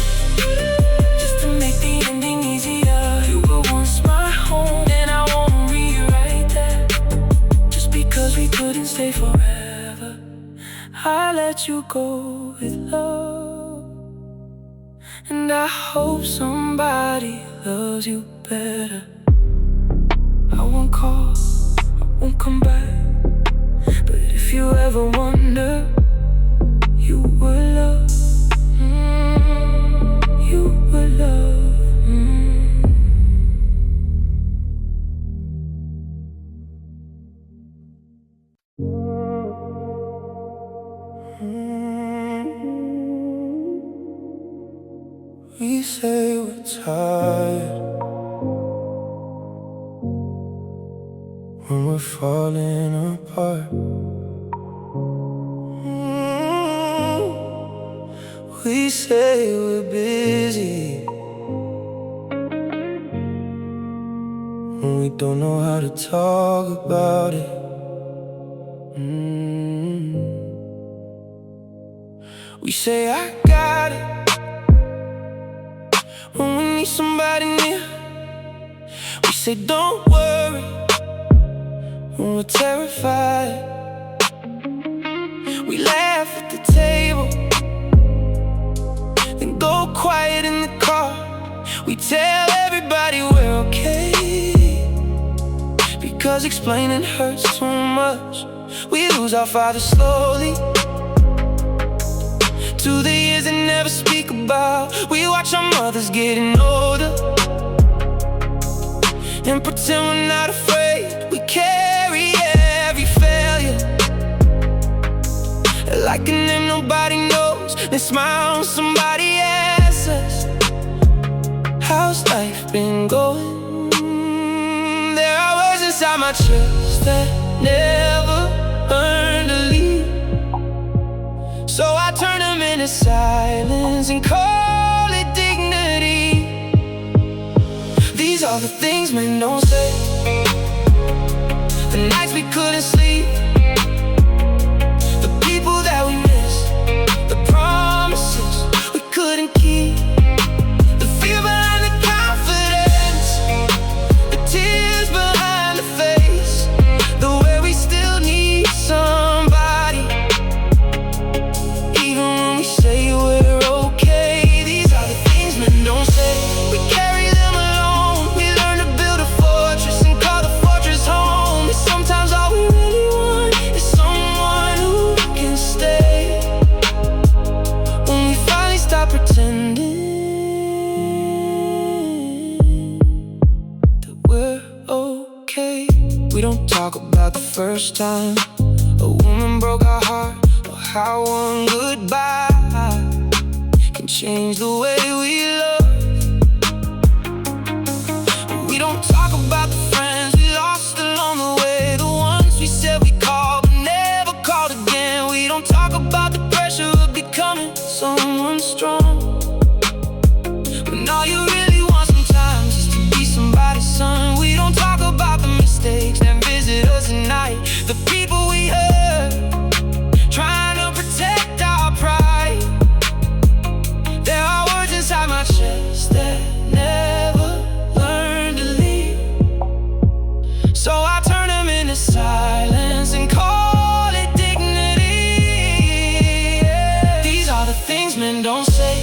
just to make the ending easier. You were once my home and I won't rewrite that just because we couldn't stay forever. I let you go with love, and I hope somebody loves you better. I won't call, I won't come back, but if you ever wonder, you were loved, you were loved. We say we're tired when we're falling apart. We say we're busy when we don't know how to talk about it. We say I got it when we need somebody near. We say don't worry when we're terrified. We laugh at the table, then go quiet in the car. We tell everybody we're okay because explaining hurts too much. We lose our father slowly to the years that never speak about. We watch our mothers getting older and pretend we're not afraid. We carry every failure like a name nobody knows, then smile when somebody asks us, how's life been going? There are words inside my chest that never learned to leave, so I turn them into silence and call it dignity. These are the things men don't say, the nights we couldn't sleep, the people that we miss, the promises first time a woman broke our heart, or how one goodbye can change the way we love. We don't talk about the friends we lost along the way, the ones we said we called but never called again. We don't talk about the pressure of becoming someone strong, when all you really want sometimes is to be somebody's son. We don't talk about the mistakes that visit us at night, the people we hurt, trying to protect our pride. There are words inside my chest that never learned to leave, so I turn them into silence and call it dignity. Yeah. These are the things men don't say.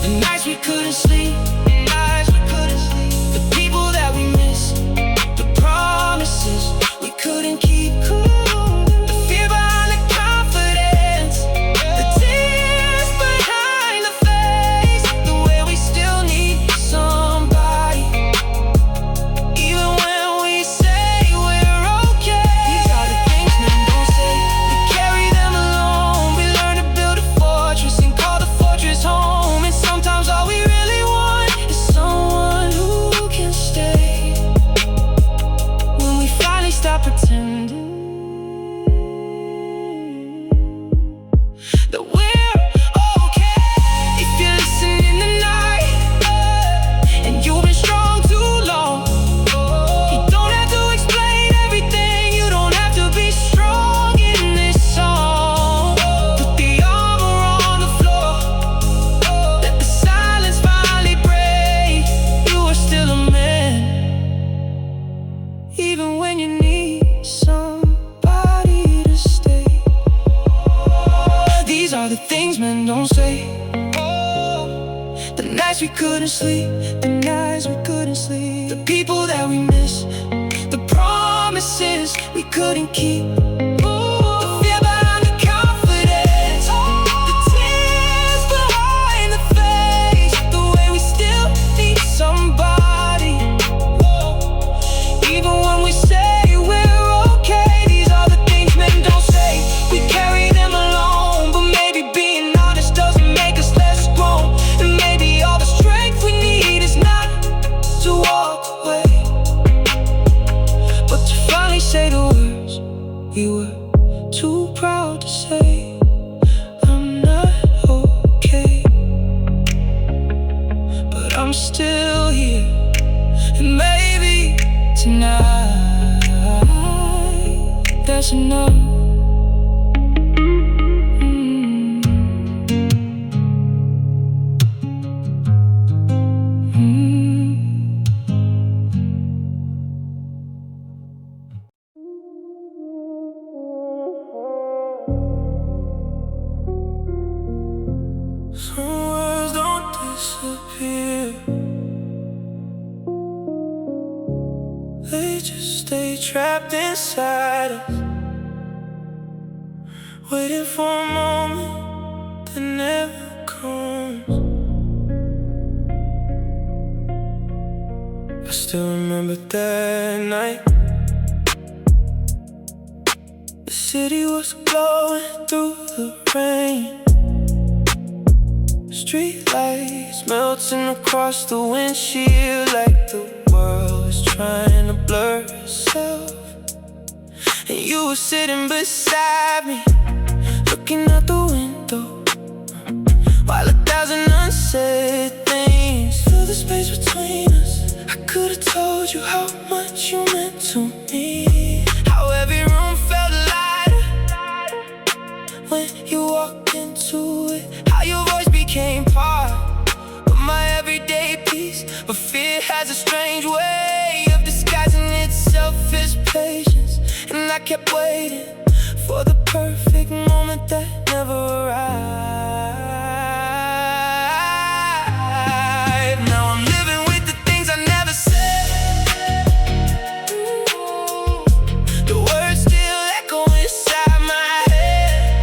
The nights we couldn't sleep, the nights we couldn't sleep, the people that we miss, the promises we couldn't keep, the fear behind the confidence, the tears behind the face, the way we still need somebody, even when we say we're okay. These are the things men don't say. We carry them alone. We learn to build a fortress and call the fortress home. And sometimes all we really want is someone who can stay. When we finally stop pretending that we're okay. If you're listening tonight, and you've been strong too long, you don't have to explain everything. You don't have to be strong in this song. Put the armor on the floor, let the silence finally break. You are still a man, even when you need somebody to stay. These are the things men don't say. The nights we couldn't sleep, the nights we couldn't sleep, the people that we miss, the promises we couldn't keep, the fear behind the confidence, the tears behind the face, the way we still need somebody, even when we say we're okay. These are the things men don't say. We carry them alone, but maybe being honest doesn't make us less grown. And maybe all the strength we need is not to walk away, but to finally say the words we were too proud to say. I'm not okay, but I'm still here. And maybe tonight that's enough. Some words don't disappear, they just stay trapped inside us, waiting for a moment that never comes. I still remember that night. The city was glowing through the rain, street lights melting across the windshield like the world was trying to blur itself. And you were sitting beside me, looking out the window, while 1,000 unsaid things filled the space between us. I could've told you how much you meant to me, how every room felt lighter when you walked into it, how your voice became part of my everyday peace. But fear has a strange way of disguising itself as patience, and I kept waiting for the perfect moment that never arrived. Now I'm living with the things I never said. The words still echo inside my head.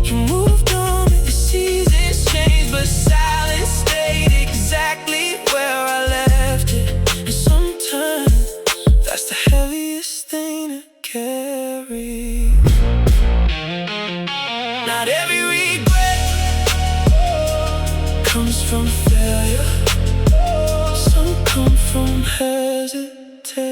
You moved on, the seasons changed, but silence stayed exactly where I left it. And sometimes from failure, some come from hesitation.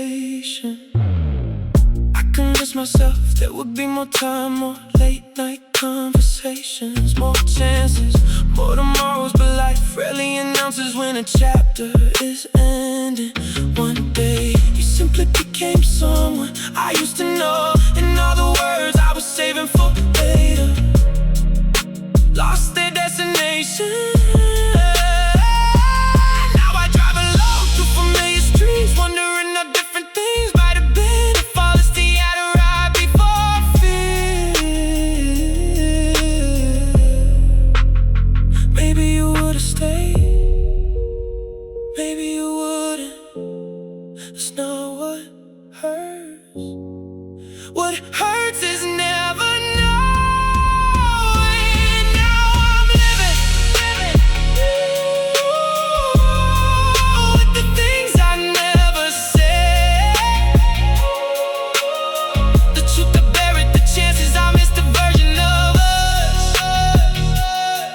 I convinced myself there would be more time, more late night conversations, more chances, more tomorrows. But life rarely announces when a chapter is ending. One day you simply became someone I used to know, and all the words I was saving for later lost their destination. Now I drive alone through familiar streets, wondering how different things might have been if all this theater right before fear. Maybe you would've stayed, maybe you wouldn't. That's not what hurts. What hurts is never knowing. Now I'm living with the things I never said, the truth I buried, the chances I missed, a version of us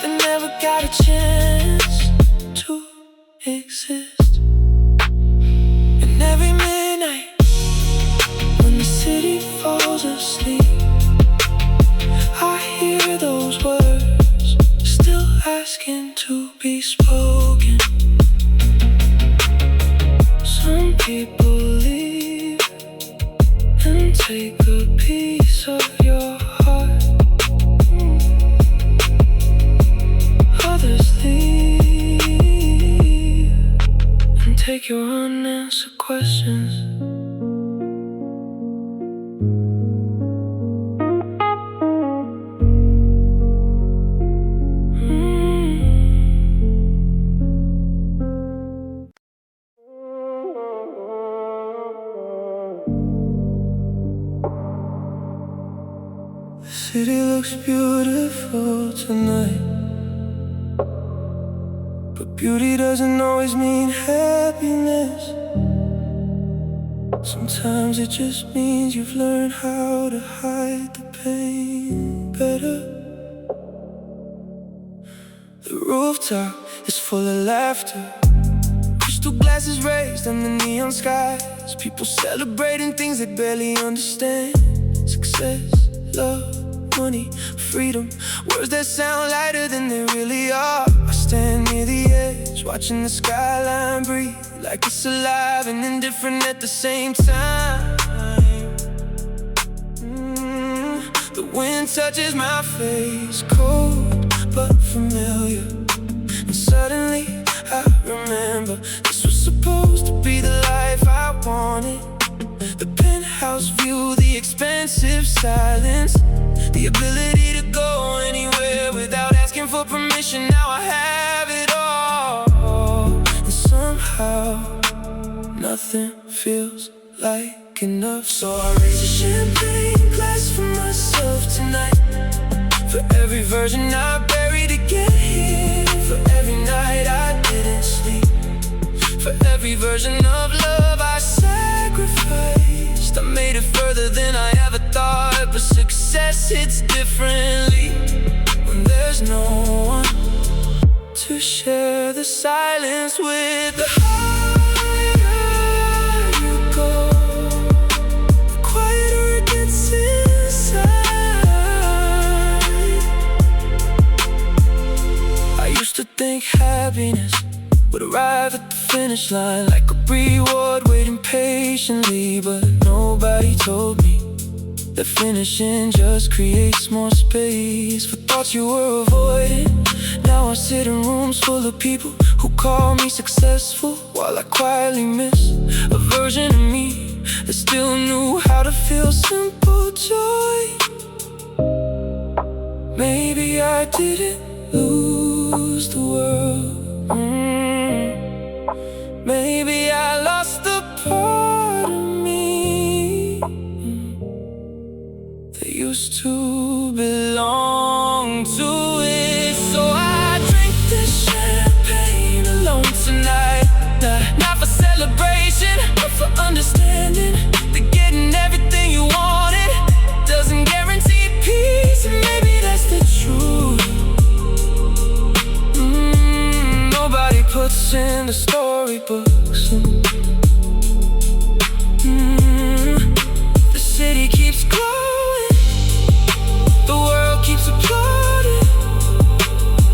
that never got a chance to exist. And every midnight when the city falls asleep, I hear those words still asking to be spoken. Some people leave and take a piece of your heart. Others leave and take your unanswered questions. The city looks beautiful tonight, but beauty doesn't always mean happiness. Sometimes it just means you've learned how to hide the pain better. The rooftop is full of laughter, crystal glasses raised on the neon skies. People celebrating things they barely understand. Success, love, money, freedom, words that sound lighter than they really are. I stand near the edge, watching the skyline breathe like it's alive and indifferent at the same time. The wind touches my face, cold but familiar. And suddenly I remember this was supposed to be the life I wanted. The penthouse view, the expensive silence, the ability to go anywhere without asking for permission. Now I have it all, and somehow nothing feels like enough. So I raise a champagne glass for myself tonight, for every version I buried to get here, for every night I didn't sleep, for every version of love I sacrificed. I made it further than I ever thought, but success hits differently when there's no one to share the silence with. The higher you go, the quieter it gets inside. I used to think happiness would arrive at the finish line like a reward waiting patiently, but nobody told me that finishing just creates more space for thoughts you were avoiding. Now I sit in rooms full of people who call me successful, while I quietly miss a version of me that still knew how to feel simple joy. Maybe I didn't lose the world, maybe I lost the part of me that used to belong to it. So I drink this champagne alone tonight, not for celebration, but for understanding that getting everything you wanted doesn't guarantee peace, and maybe that's the truth. words in the storybooks. The city keeps glowing, the world keeps applauding,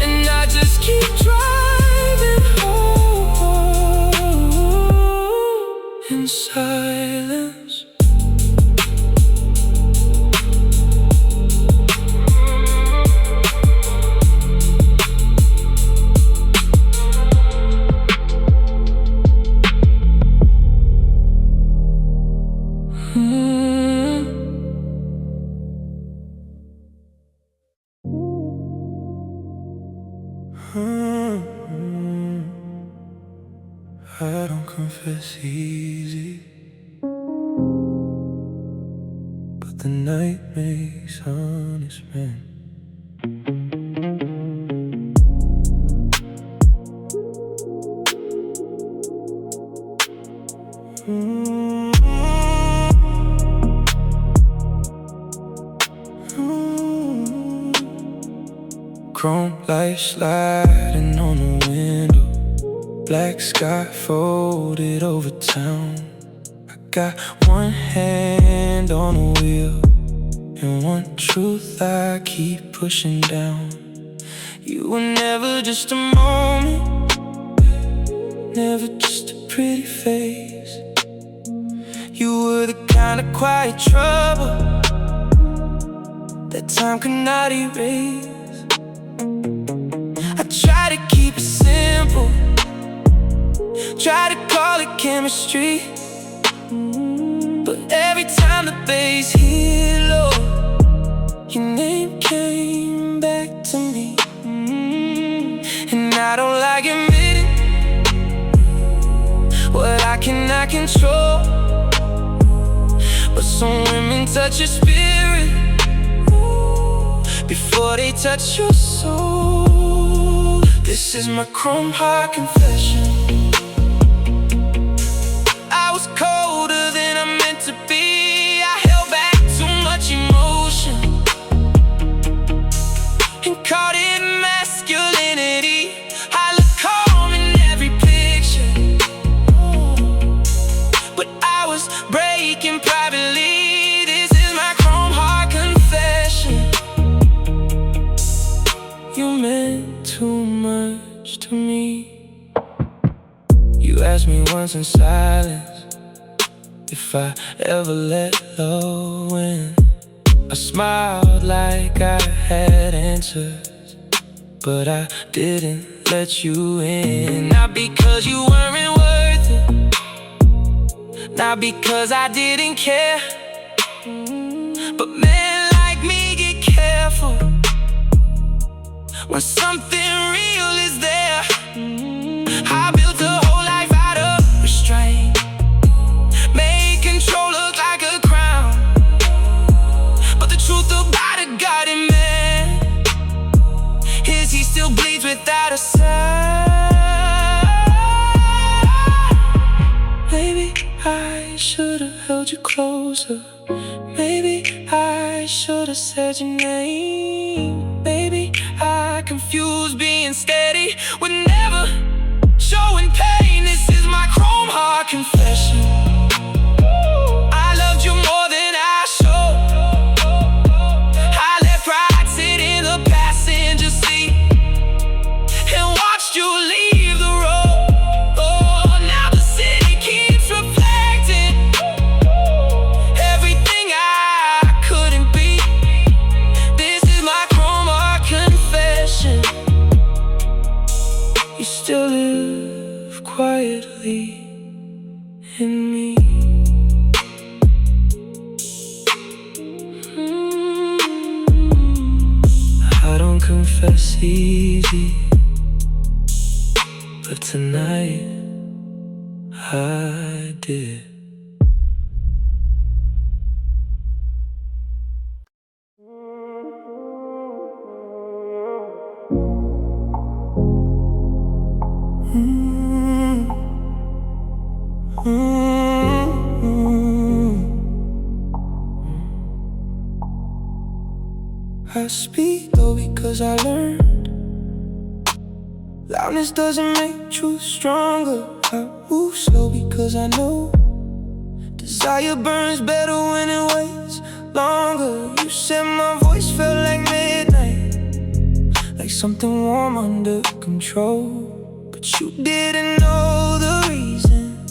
and I just keep driving home in silence. I don't confess easy, but the night makes honest men. Chrome lights sliding on the window, black sky folded over town. I got one hand on the wheel and one truth I keep pushing down. You were never just a moment, never just a pretty face. You were the kind of quiet trouble that time could not erase. I try to keep it simple, try to call it chemistry, but every time the bass hit low, your name came back to me. And I don't like admitting what I cannot control, but some women touch your spirit before they touch your soul. This is my chrome heart confession. I was colder than I meant to be. I held back too much emotion and called it masculinity. I look calm in every picture, but I was breaking privately. This is my chrome heart confession. You meant too much to me. You asked me once in silence if I ever let love win. I smiled like I had answers, but I didn't let you in. Not because you weren't worth it, not because I didn't care, but men like me get careful when something real is there. I built a whole life out of restraint, made control look like a crown, but the truth about a guarded man is he still bleeds without a sound. Maybe I should've held you closer, maybe I should've said your name. Maybe I confused being steady with never showing pain. This is my chrome heart confession. I loved you more than I showed. I let pride sit in the passenger seat and watched you leave the road. Oh, now the city keeps reflecting everything I couldn't be. This is my chrome heart confession. You still live quietly in me. I don't confess easy, but tonight I did. I speak low because I learned Loudness doesn't make truth stronger. I move slow because I know desire burns better when it waits longer. You said my voice felt like midnight, like something warm under control. But you didn't know the reason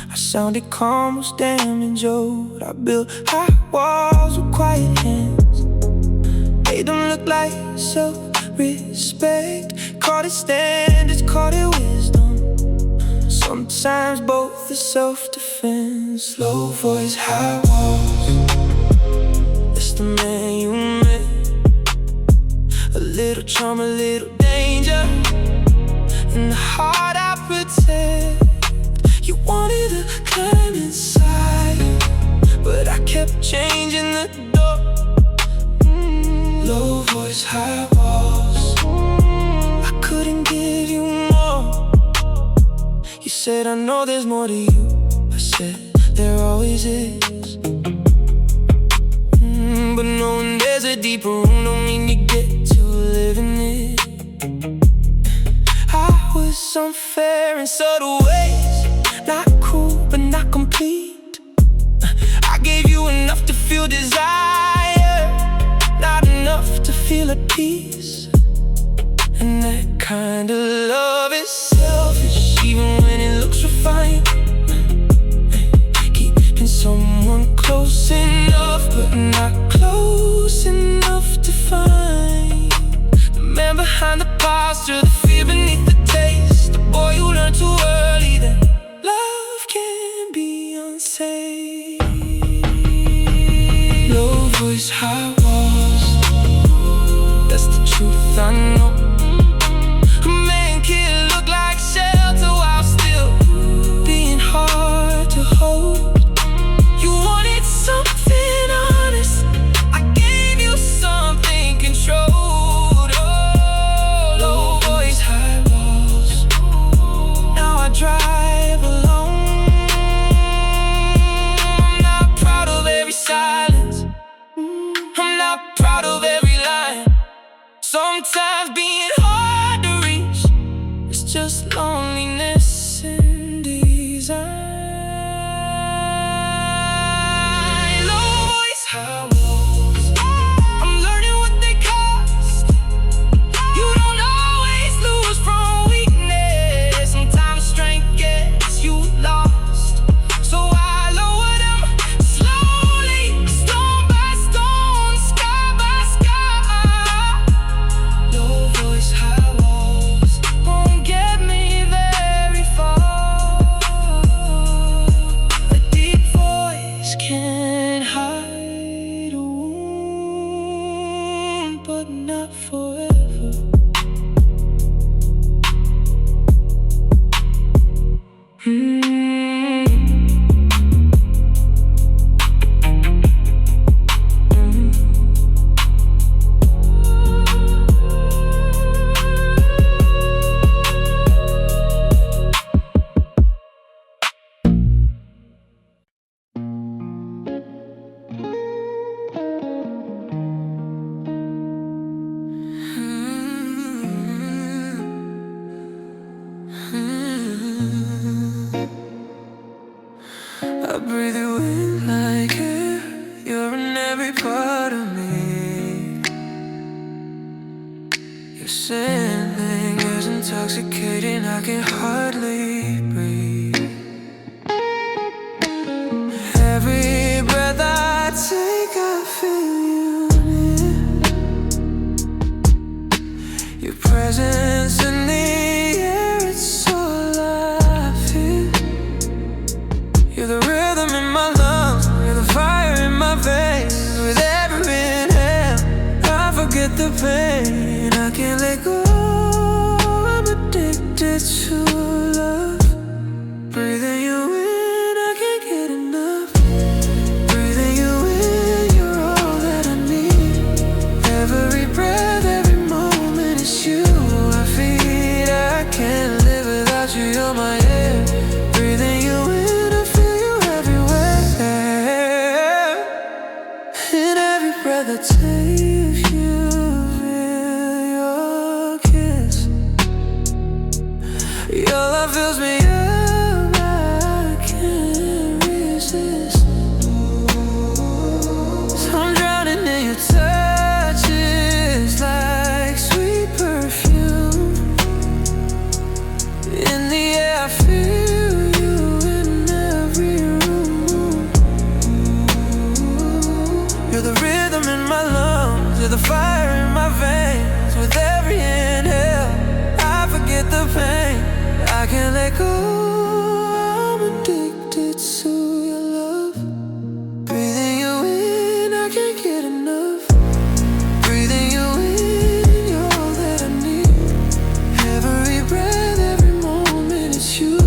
I sounded calm, was damaged old. I built high walls with quiet hands, made them look like self-respect. Called it standards, called it wisdom. Sometimes both are self-defense. Low voice, high walls, it's the man you met. A little charm, a little danger, and the heart I protect. You wanted to climb inside, but I kept changing the door. Low voice, high walls, I couldn't give you more. You said, I know there's more to you. I said, there always is. But knowing there's a deeper room don't mean you get to live in it. I was unfair in subtle ways, not cruel but not complete. I gave you enough to feel desire, not enough to feel at peace. And that kind of love is selfish, even when it looks refined. Keeping someone close enough, but not close enough to find the man behind the posture, the fear beneath the taste. The boy who learned too early that love can be unsafe. Low voice, high walls, that's the truth I know. A man can look like shelter while still being hard to hold. You wanted something honest, I gave you something controlled. Oh, low voice, high walls, now I drive alone. I'm not proud of every silence, I'm not proud of every line. Sometimes being hard to reach, it's just loneliness in design. Low voice, high walls, I'm learning what they cost. You don't always lose from weakness, sometimes strength gets you lost. So I lower them slowly, stone by stone, sky by sky. Low voice, high walls won't get me very far. A deep voice can hide a wound, but not forever. I breathe you in like air, you're in every part of me. Your scent lingers intoxicating, I can hardly breathe. Every breath I take, I feel you near. Your presence in the air, it's all I feel. You're the rhythm in my lungs, you're the fire in my veins. With every inhale, I forget the pain. I can't let go, I'm addicted to love. Breathing you in, I can't get enough. Breathing you in, you're all that I need. Every breath, every moment is you. I feel I can't live without you, you're my air. Breathing you in, I feel you everywhere. In every breath I take, you feel your kiss. love fills me up, I can't resist. So I'm drowning in your touches like sweet perfume. In the air I feel you in every room. You're the rhythm in my lungs, you're the fire in my veins. With every inhale, I forget the pain. I can't let go, I'm addicted to your love. Breathing you in, I can't get enough. Breathing you in, you're all that I need. Every breath, every moment, it's you I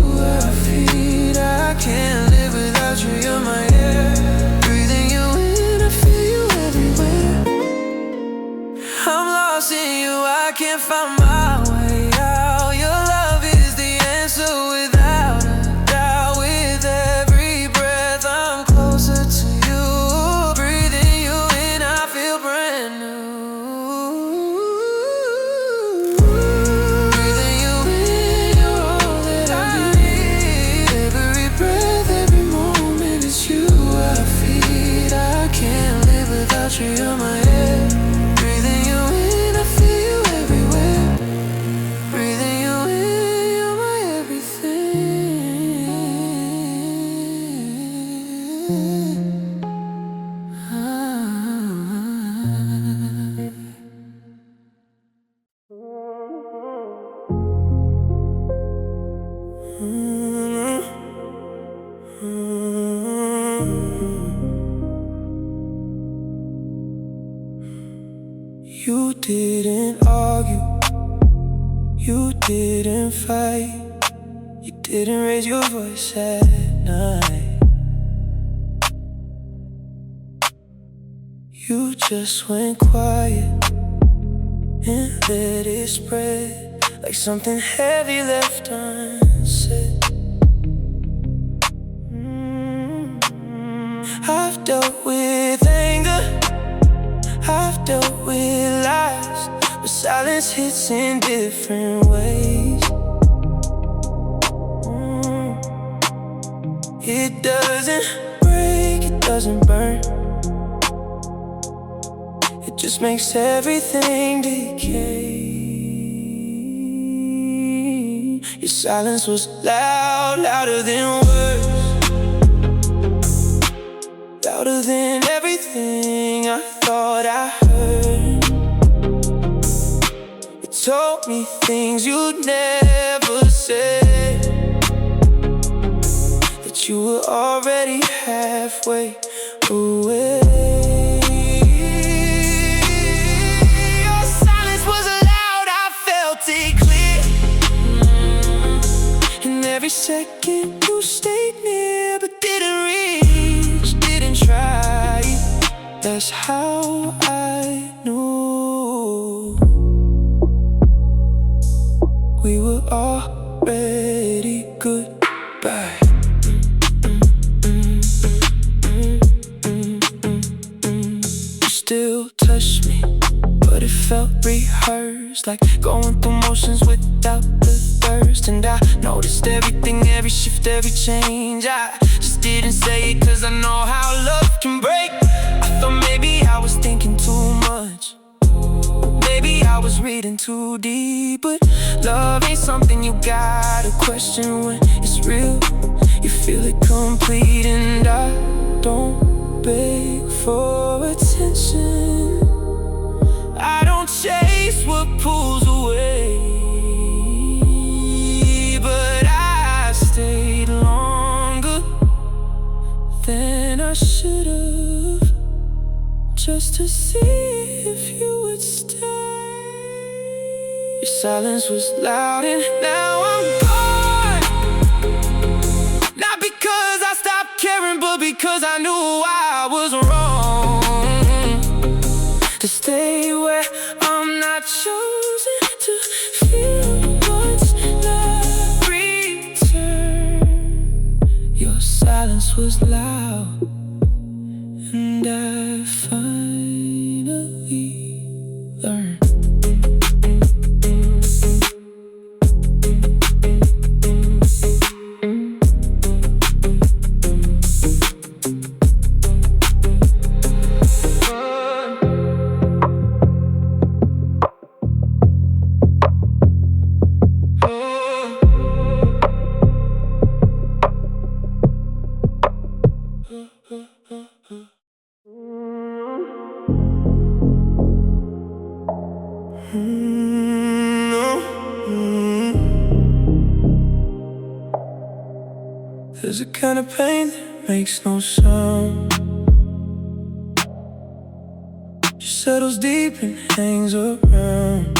feed. I can't live without you, you're my air. Breathing you in, I feel you everywhere. I'm lost in you, I can't find my way out. Your love is the answer without a doubt. With every breath I'm closer to you. Breathing you in, I feel brand new. Breathing you in, you're all that I need. Every breath, every moment, it's you I feed. I can't live without you, you're my air. Breathing you in, I feel you everywhere. Breathing you in, you're my everything. You didn't argue, you didn't fight, you didn't raise your voice at night. You just went quiet and let it spread like something heavy left unsaid. I've dealt with anger, I've dealt with lies, but silence hits in different ways. It doesn't break, it doesn't burn. It just makes everything decay. Your silence was loud, louder than words, louder than everything I thought I heard. It told me things you'd never said, that you were already halfway away. Your silence was loud, I felt it clear. And every second you stayed near, but didn't reach, didn't try. That's how I knew we were already goodbye. You still touch me, but it felt rehearsed, like going through motions without the thirst. And I noticed everything, every shift, every change. I just didn't say it, cause I know how love can break. I thought maybe I was thinking too much, maybe I was reading too deep. But love ain't something you gotta question when it's real. You feel it complete, and I don't beg for attention. I don't chase what pulls away, but I stayed longer than I should've, just to see if you would stay. Your silence was loud and now I'm gone. Not because I stopped caring, but because I knew I was wrong to stay where I'm not chosen to feel what's not return. Your silence was loud, and I finally learned. There's a kind of pain that makes no sound, just settles deep and hangs around,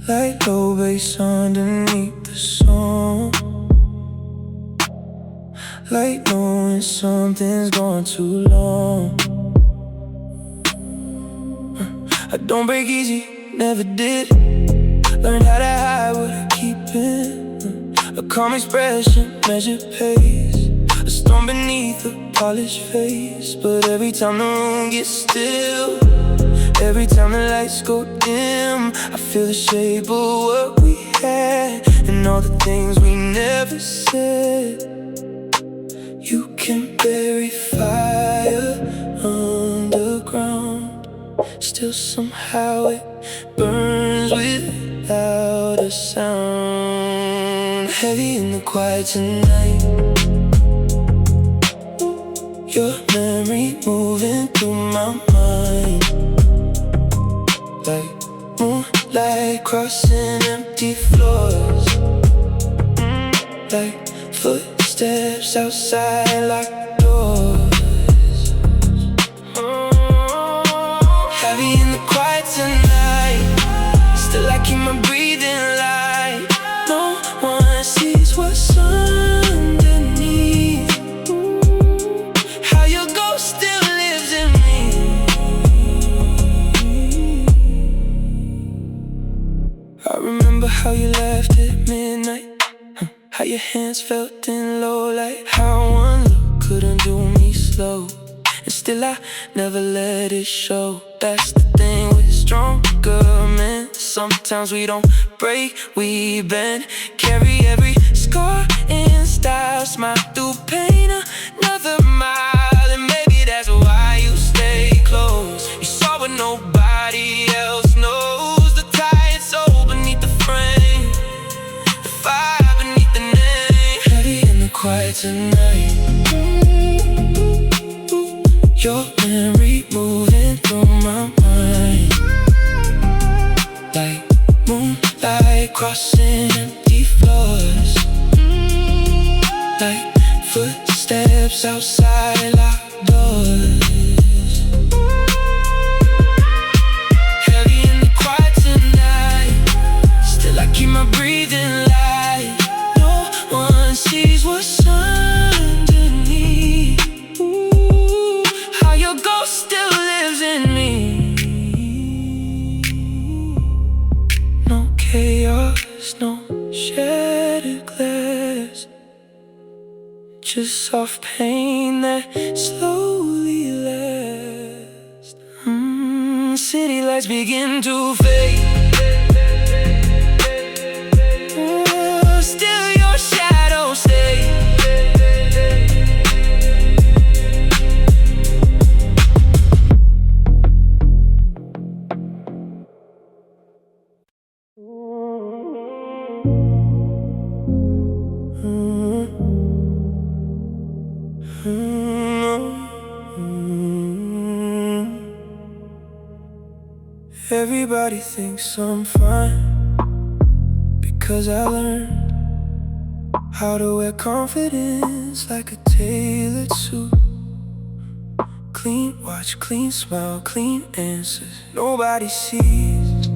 like low bass underneath the song, like knowing something's gone too long. I don't break easy, never did. Learned how to hide what I keep in. A calm expression, measured pace, a storm beneath a polished face. But every time the room gets still, every time the lights go dim, I feel the shape of what we had and all the things we never said. You can bury fire underground, still somehow it burns without a sound. Heavy in the quiet tonight, your memory moving through my mind, like moonlight crossing empty floors, like footsteps outside locked doors. Heavy in the quiet tonight, still I keep my breathing light. No one sees what's underneath. How your ghost still lives in me. I remember how you laughed at midnight, how your hands felt in low light, how one look couldn't do me slow, and still I never let it show. That's the thing with stronger men, sometimes we don't break, we bend. Carry every scar in style, smile through pain, another mile. And maybe that's why you stay close. You saw what nobody else knows, the tired soul beneath the frame, the fire beneath the name. Heavy in the quiet tonight, your memory moving through my mind, like moonlight crossing empty floors, like footsteps outside locked doors. Heavy in the quiet tonight, still I keep my breathing light. No one sees what's underneath. How your ghost still lives in me. No chaos, no shattered glass, just soft pain that slowly lasts. City lights begin to fade, still your shadow stays. Everybody thinks I'm fine because I learned how to wear confidence like a tailored suit. Clean watch, clean smile, clean answers. Nobody sees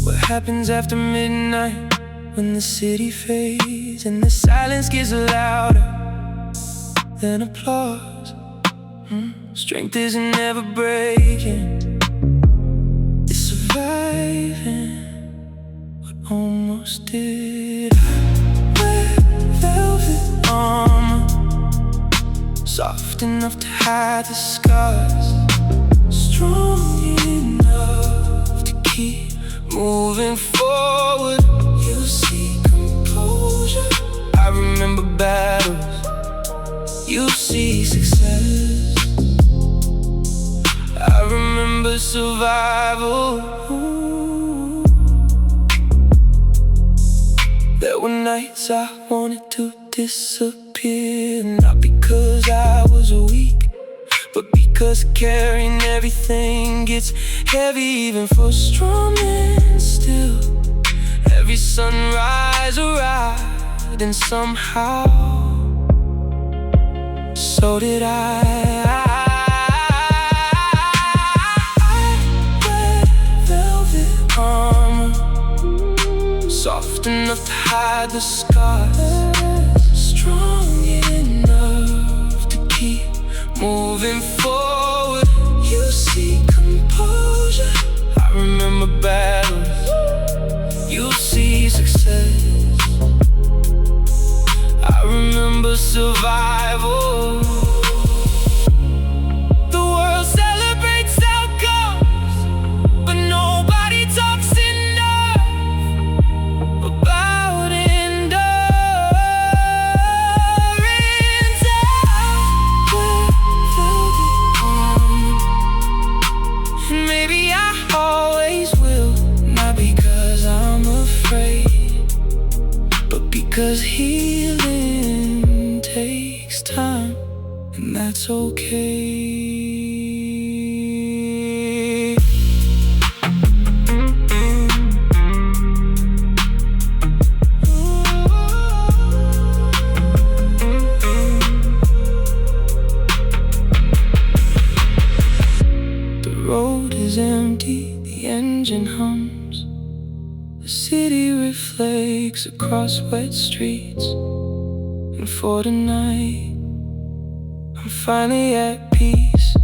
what happens after midnight, when the city fades and the silence gets louder than applause. Strength isn't ever breaking, it's surviving what almost did. I wear velvet armor, soft enough to hide the scars, strong enough to keep moving forward. You see composure, I remember battles. You see success, I remember survival. There were nights I wanted to disappear, not because I was weak, but because carrying everything gets heavy, even for strong men. Still, every sunrise arrives then somehow so did I wear velvet armor, soft enough to hide the scars, strong enough to keep moving forward. You see composure, I remember battles. You see success, I remember survival. The world celebrates outcomes, but nobody talks enough about endurance. I wear velvet armor, and maybe I always will. Not because I'm afraid, but because healing takes time, and that's okay. The road is empty, the engine hums, the city reflects across wet streets. And for tonight, I'm finally at peace.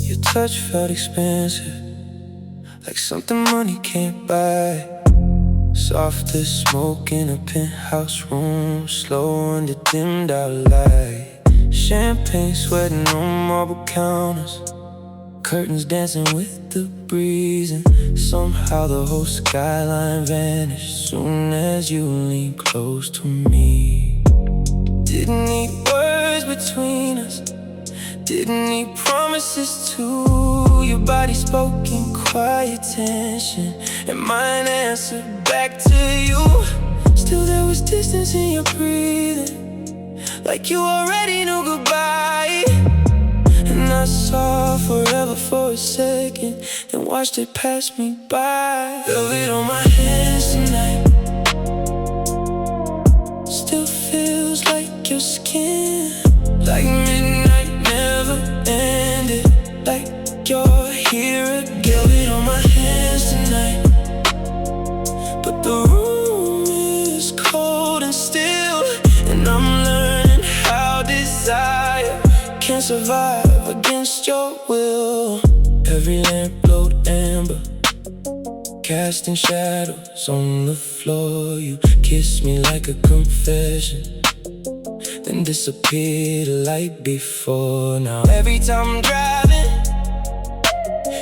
Your touch felt expensive, like something money can't buy. Soft as smoke in a penthouse room, slow under dimmed out light. Champagne sweating on marble counters, curtains dancing with the breeze. And somehow the whole skyline vanished soon as you leaned close to me. Didn't need words between us, didn't need promises too. Your body spoke in quiet tension, and mine answered back to you. Still there was distance in your breathing, like you already knew goodbye. And I saw forever for a second, then watched it pass me by. Velvet on my hands tonight, still feels like your skin, like midnight never ended, like you're here again. Velvet on my hands tonight, but the room is cold and still, and I'm learning how desire can survive against your will. Every lamp glowed amber, casting shadows on the floor. You kissed me like a confession, then disappeared like before. Now every time I'm driving,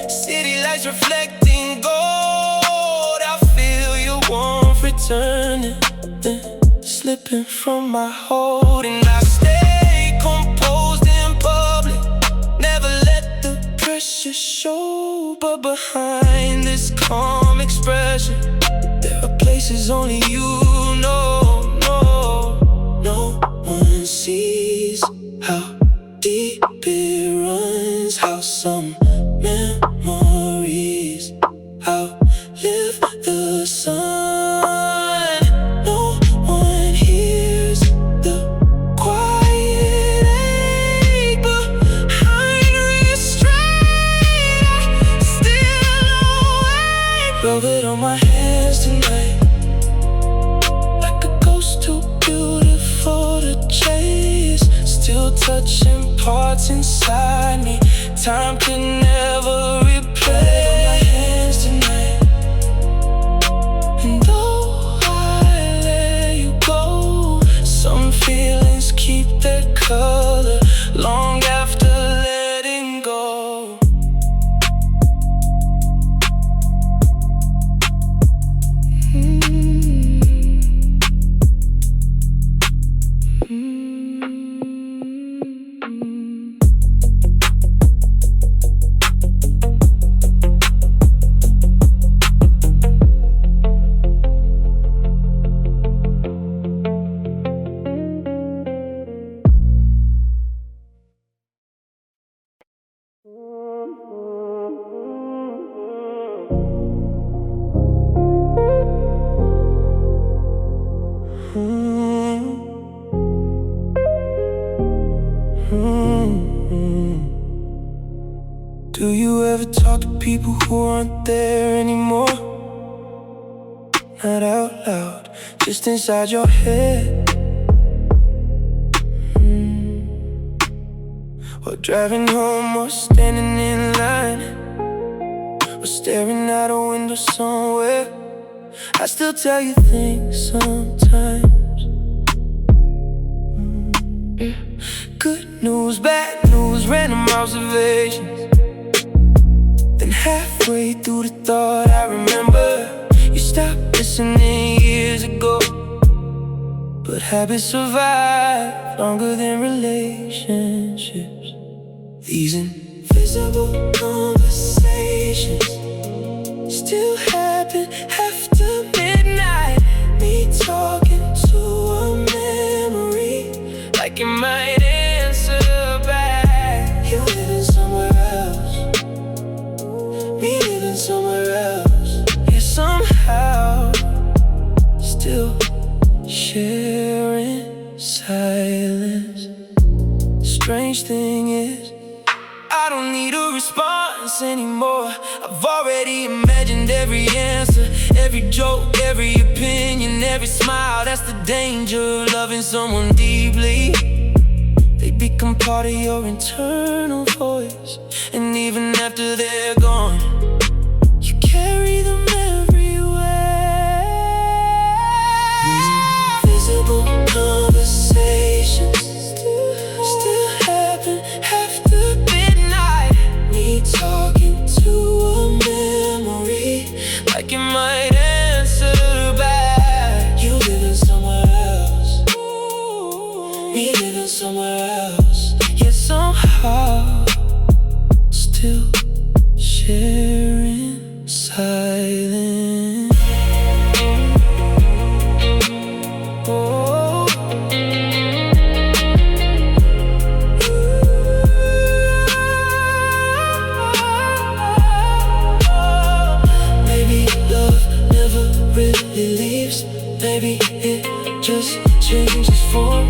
city lights reflecting gold, I feel your warmth returning, then slipping from my hold. And I stay composed in public, never let the pressure show. But behind this calm expression, there are places only you know. No one sees how deep it runs, how some memories outlive the sun. No one hears the quiet ache behind restraint. I still awake. Velvet on my hands tonight, like a ghost too beautiful to chase, still touching parts inside me time could never replace. My hands tonight, and though I let you go, some feelings keep their color long after letting go. Do you ever talk to people who aren't there anymore? Not out loud, just inside your head. Or driving home, or standing in line, or staring out a window somewhere. I still tell you things sometimes. Good news, bad news, random observations. Then halfway through the thought I remember you stopped listening years ago. But habits survive longer than relationships. These invisible conversations still happen after midnight. Me talking to a memory, like it might answer back. You living somewhere else, me living somewhere else. Yeah, somehow still sharing silence. Strange thing is, I don't need a response anymore. I've already imagined every answer, every joke, every opinion, every smile. That's the danger of loving someone deeply. They become part of your internal voice, and even after they're gone, you carry them everywhere. These invisible conversations still happen after midnight. Me talking to a memory, like it might answer back. You living somewhere else, me living somewhere else. Yet somehow still sharing silence. Oh. Maybe love never really leaves. Maybe it just changes form.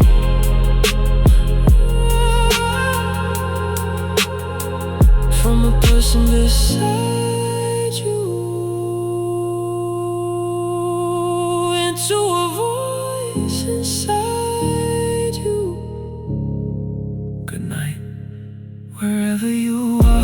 From a person beside you into a voice inside you. Good night, wherever you are.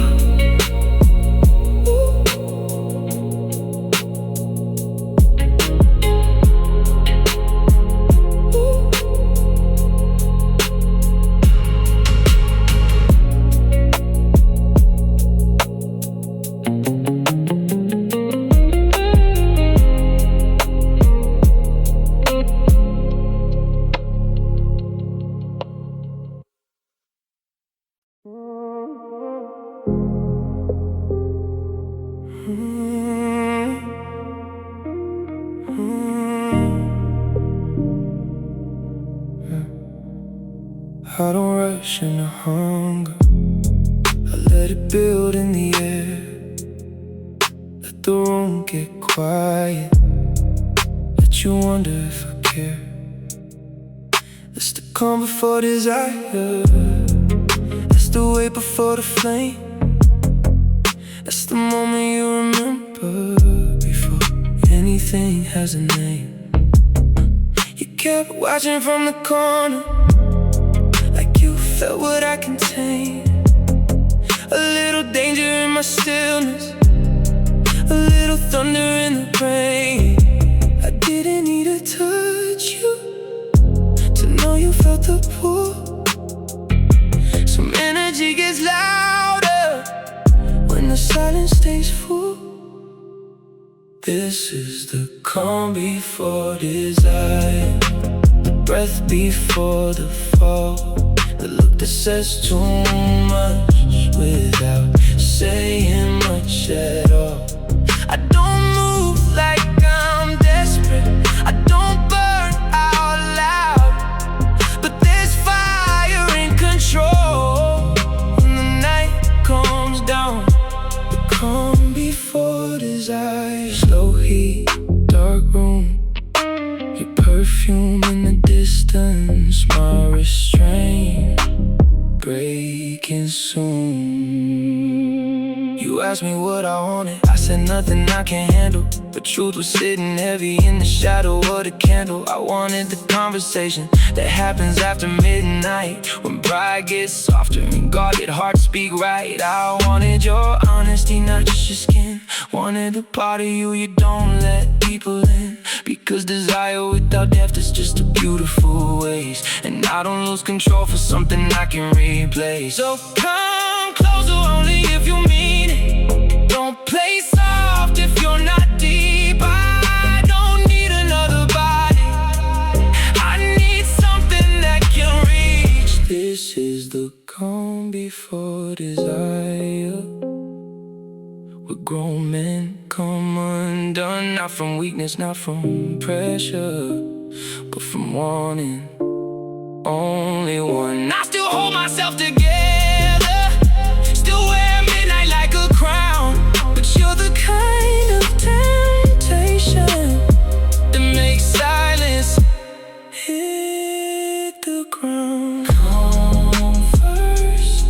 I don't rush into hunger, I let it build in the air. Let the room get quiet, let you wonder if I care. That's the calm before desire, that's the wait before the flame. That's the moment you remember before anything has a name. You kept watching from the corner, like you felt what I contain. A little danger in my stillness, a little thunder in the rain. I didn't need to touch you to know you felt the pull. Some energy gets louder when the silence stays full. This is the calm before desire, the breath before the fall, the look that says too much without saying much at all. I don't move like I'm desperate, I don't burn out loud, but there's fire in control. When the night comes down, the calm before desire. Slow heat, dark room, your perfume in the distance, my restraint. soon. You asked me what I wanted, I said nothing I can't handle. The truth was sitting heavy in the shadow of the candle. I wanted the conversation that happens after midnight, when pride gets softer and guarded hearts speak right. I wanted your honesty, not just your skin. Wanted the part of you you don't let people in, because desire without depth is just a beautiful waste, and I don't lose control for something I can replace. So come closer only if you mean it. Don't play soft if you're not deep. I don't need another body, I need something that can reach. This is the calm before desire, where grown men come undone, not from weakness, not from pressure, but from wanting only one. I still hold myself together, still wear midnight like a crown, but you're the kind of temptation that makes silence hit the ground. Come first,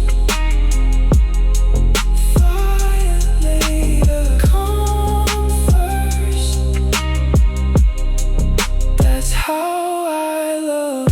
fire later. Come first, that's how I love.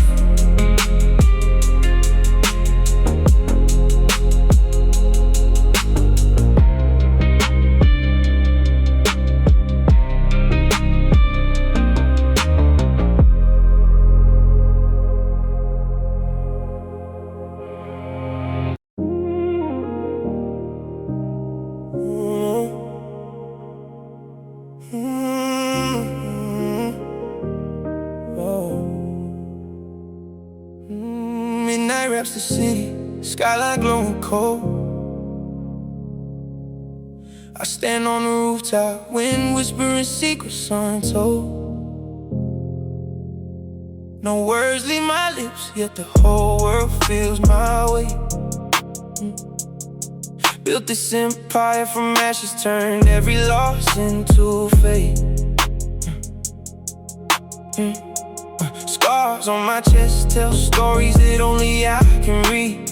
Midnight wraps the city, skyline glowing cold. I stand on the rooftop, wind whispering secrets untold. No words leave my lips, yet the whole world feels my weight. Built this empire from ashes, turned every loss into fate. Scars on my chest tell stories that only I can read.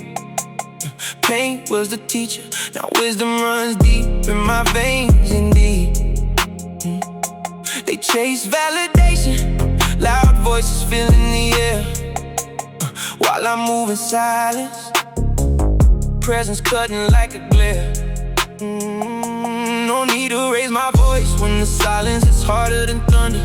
Pain was the teacher, now wisdom runs deep in my veins indeed. They chase validation, loud voices filling the air, while I move in silence, presence cutting like a glare. No need to raise my voice when the silence is harder than thunder.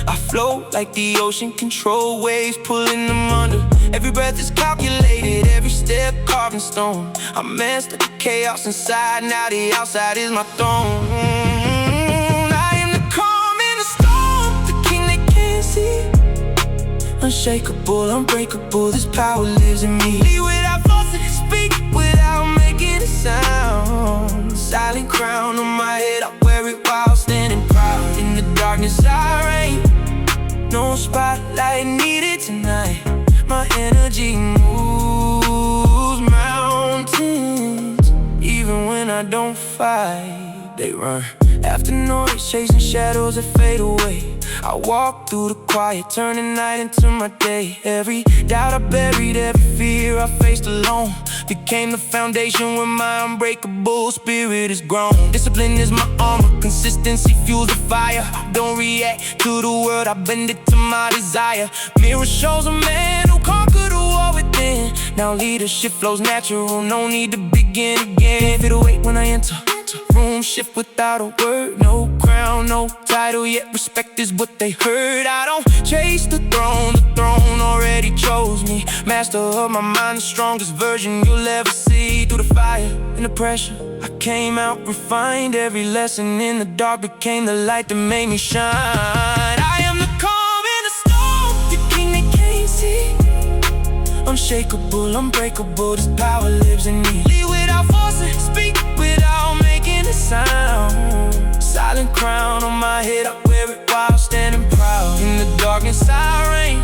I float like the ocean, control waves, pulling them under. Every breath is calculated, every step carved in stone. I mastered the chaos inside, now the outside is my throne. I am the calm in the storm, the king they can't see. Unshakable, unbreakable, this power lives in me. Lead without force, speak without making a sound. Silent crown on my head, I wear it while standing proud. In the darkness I reign, no spotlight needed tonight. My energy moves mountains, even when I don't fight, they run. After noise, chasing shadows that fade away. I walk through the quiet, turning night into my day. Every doubt I buried, every fear I faced alone, became the foundation where my unbreakable spirit is grown. Discipline is my armor, consistency fuels the fire. Don't react to the world, I bend it to my desire. Mirror shows a man who conquered the war within. Now leadership flows natural, no need to begin again. Feel the weight when I enter, room shift without a word. No crown, no title, yet respect is what they heard. I don't chase the throne already chose me. Master of my mind, the strongest version you'll ever see. Through the fire and the pressure, I came out refined. Every lesson in the dark became the light that made me shine. I am the calm in the storm, the king they can't see. Unshakable, unbreakable, this power lives in me. Lead without forcing, speak without making a sound. Silent crown on my head, I wear it while standing proud. In the darkness I reign,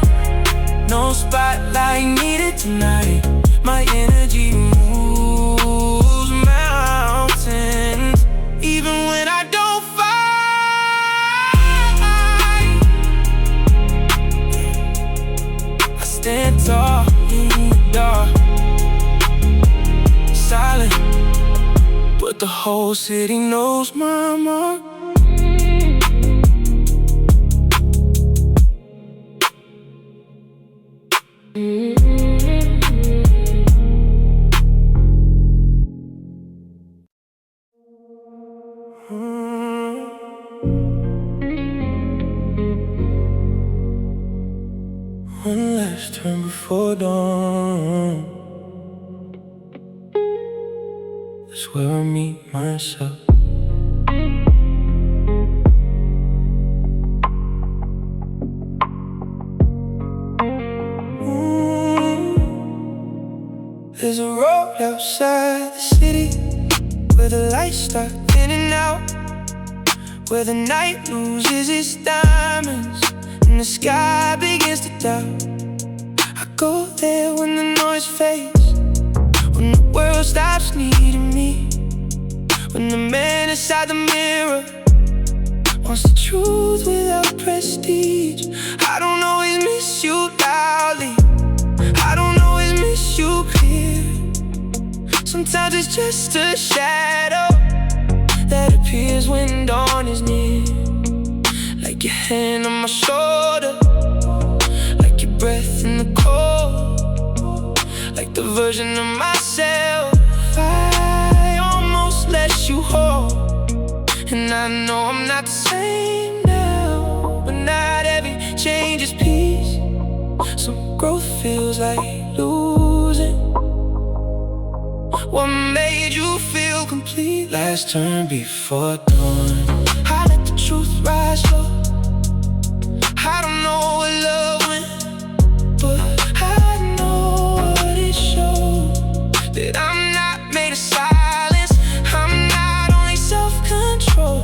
no spotlight needed tonight. My energy moves mountains, even when I don't fight. I stand tall in the dark, the whole city knows my mom. One last turn before dawn. That's where I meet myself. There's a road outside the city where the lights start thinning out, where the night loses its diamonds and the sky begins to doubt. I go there when the noise fades, when the world stops needing me, when the man inside the mirror wants the truth without prestige. I don't always miss you loudly, I don't always miss you clear. Sometimes it's just a shadow that appears when dawn is near. Like your hand on my shoulder, like your breath in the cold, like the version of myself I almost let you hold. And I know I'm not the same now, but not every change is peace. Some growth feels like losing. What made you feel complete? Last turn before dawn. I let the truth rise low. I don't know what love went, but I know what it showed. That I'm not made of silence, I'm not only self-control.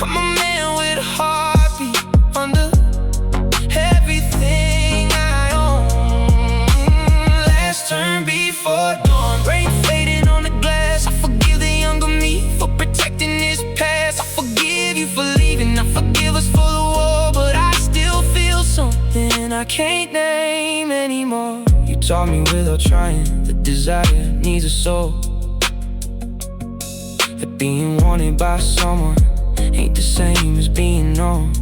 I'm a man with a heartbeat under everything I own. Last turn before dawn. Rain fading on the glass. I forgive the younger me for protecting his past. I forgive you for leaving, I forgive us for the war, but I still feel something I can't name anymore. You taught me without trying, the desire needs a soul, that being wanted by someone ain't the same as being known.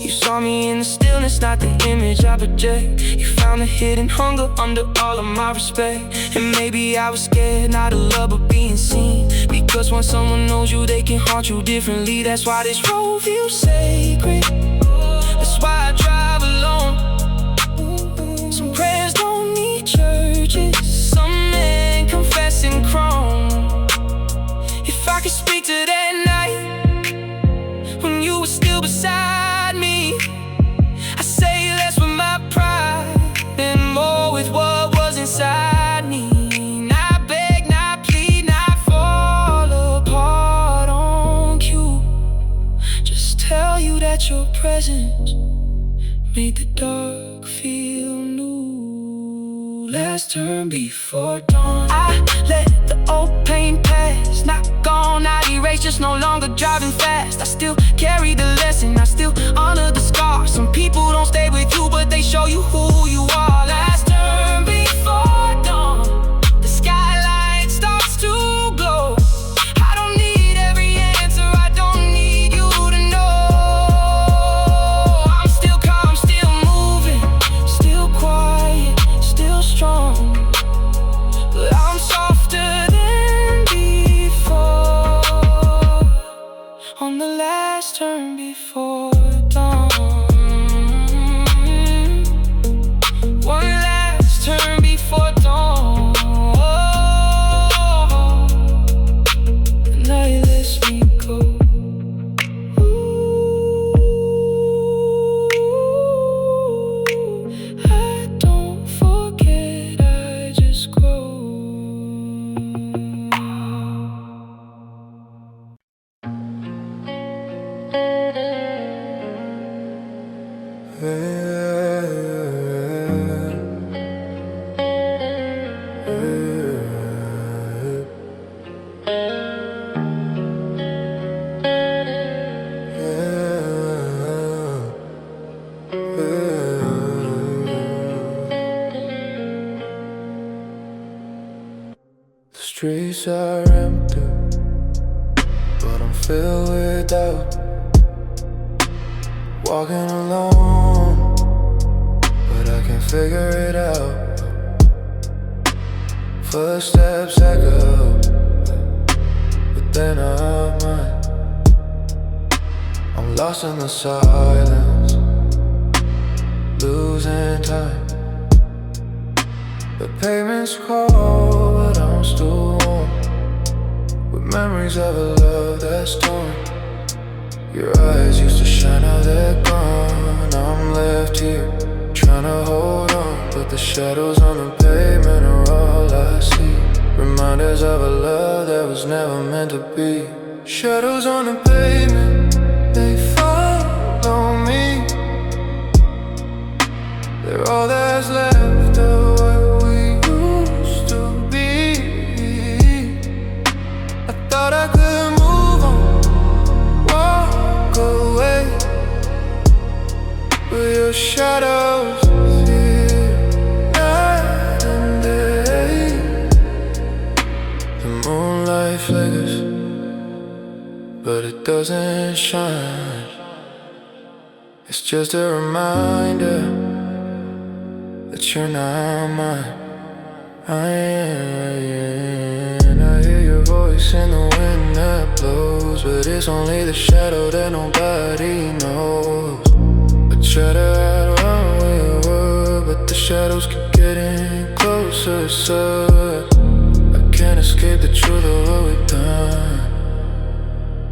You saw me in the stillness, not the image I project. You found the hidden hunger under all of my respect. And maybe I was scared, not of love but being seen, because when someone knows you, they can haunt you differently. That's why this road feels sacred, that's why I drive alone. Some prayers don't need churches, some men confess in chrome. If I could speak to that night when you were still beside me, I say less with my pride and more with what was inside me. Not beg, not plead, not fall apart on cue. Just tell you that your presence made the dark feel new. Last turn before dawn. I let the old pain pass, not gone, not erased, just no longer driving fast. I still carry the lesson, I still honor the scars. Some people don't stay with you, but they show you who you are. Last turn before dawn. The skyline starts to glow. I don't need every answer, I don't need you to know. I'm still calm, still moving, still quiet, still strong, but I'm softer than before. On the last turn before dawn. One last Streets are empty, but I'm filled with doubt. Walking alone, but I can figure it out. Footsteps echo, but they're not mine. I'm lost in the silence, losing time. The pavement's cold, but I'm still warm, with memories of a love that's torn. Your eyes used to shine, now they're gone. I'm left here, trying to hold on, but the shadows on the pavement are all I see. Reminders of a love that was never meant to be. Shadows on the pavement, they follow me. They're all that's left of what we used to be. I thought I could move on, walk away, but your shadows here night and day. The moonlight flickers, but it doesn't shine. It's just a reminder that you're not mine. I hear your voice in the wind that blows, but it's only the shadow that nobody knows. I try to hide where we were, but the shadows keep getting closer, so I can't escape the truth of what we've done.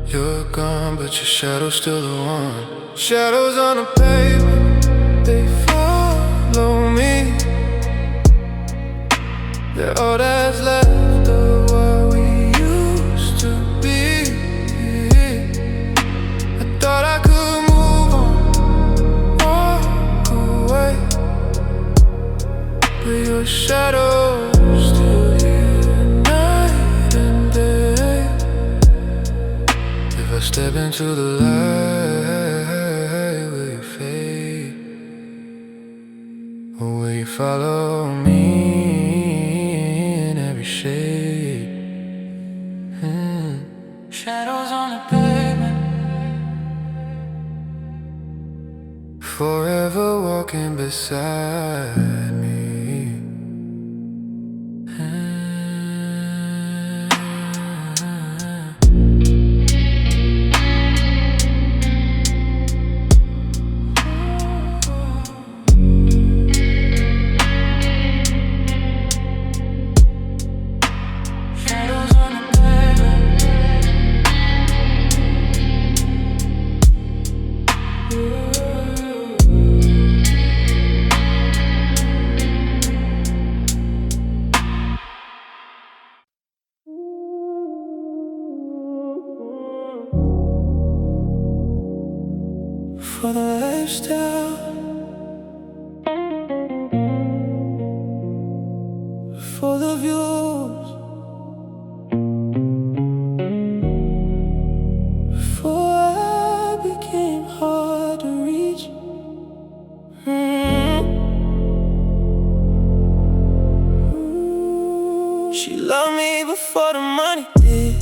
You're gone, but your shadow's still the one. Shadows on the pavement, they follow me. They're all that's left of what we used to be. I thought I could move on, walk away, but your shadow's still here night and day. If I step into the light, will you fade? Or will you follow me in every shade? Shadows on the pavement, forever walking beside me. For the lifestyle, for the views, before I became hard to reach. She loved me before the money did.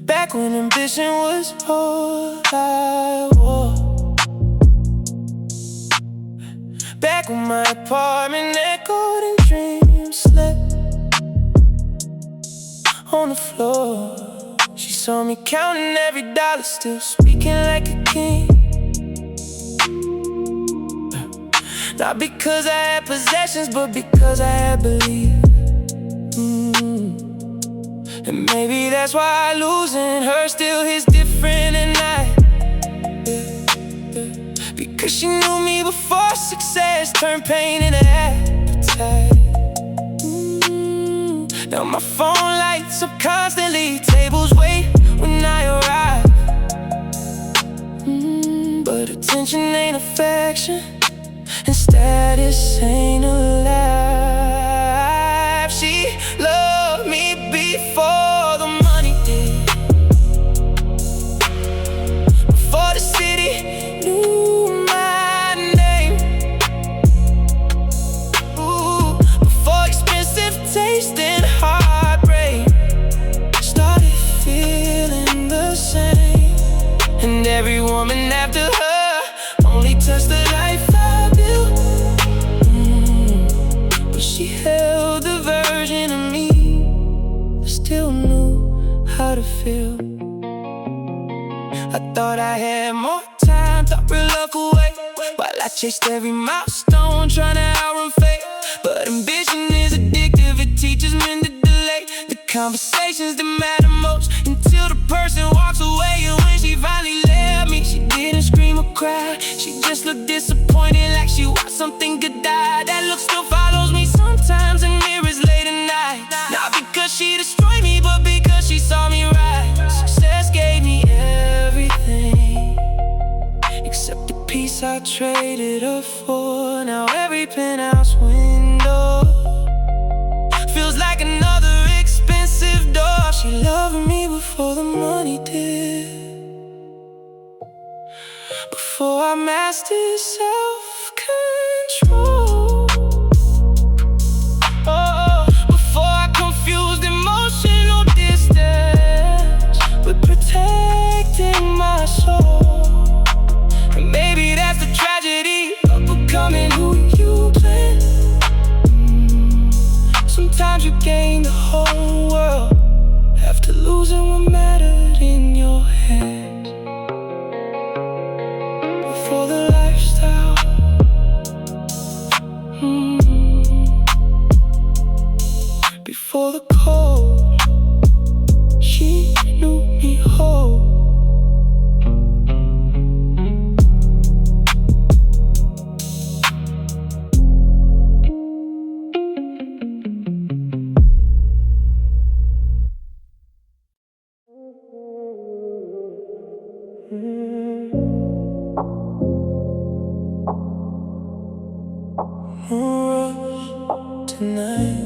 Back when ambition was all I wore. Back when my apartment echoed and dreams slept on the floor. She saw me counting every dollar, still speaking like a king. Not because I had possessions, but because I had belief. And maybe that's why losing her still hits different at night. Because she knew me before success turned pain into appetite. Now my phone lights up constantly, tables wait when I arrive. But attention ain't affection, and status ain't alive. She loved me before the money did, before the city knew my name. Ooh, before expensive luck away, while I chased every milestone, trying to outrun fate. But ambition is addictive, it teaches men to delay the conversations that matter most, until the person walks away. And when she finally left me, she didn't scream or cry. She just looked disappointed, like she watched something good die. That look still follows me sometimes in mirrors late at night. Not because she destroyed me, but because she saw me rise. Success gave me everything, except the peace I traded her for. Now every penthouse window feels like another expensive door. She loved me before the money did, before I mastered self-control. Oh, before I confused emotional distance with protecting my soul. And maybe that's the tragedy of becoming who you plan. Sometimes you gain the whole world after losing what mattered in your hands. Before the lifestyle, before the cold, she knew me whole. Rush tonight.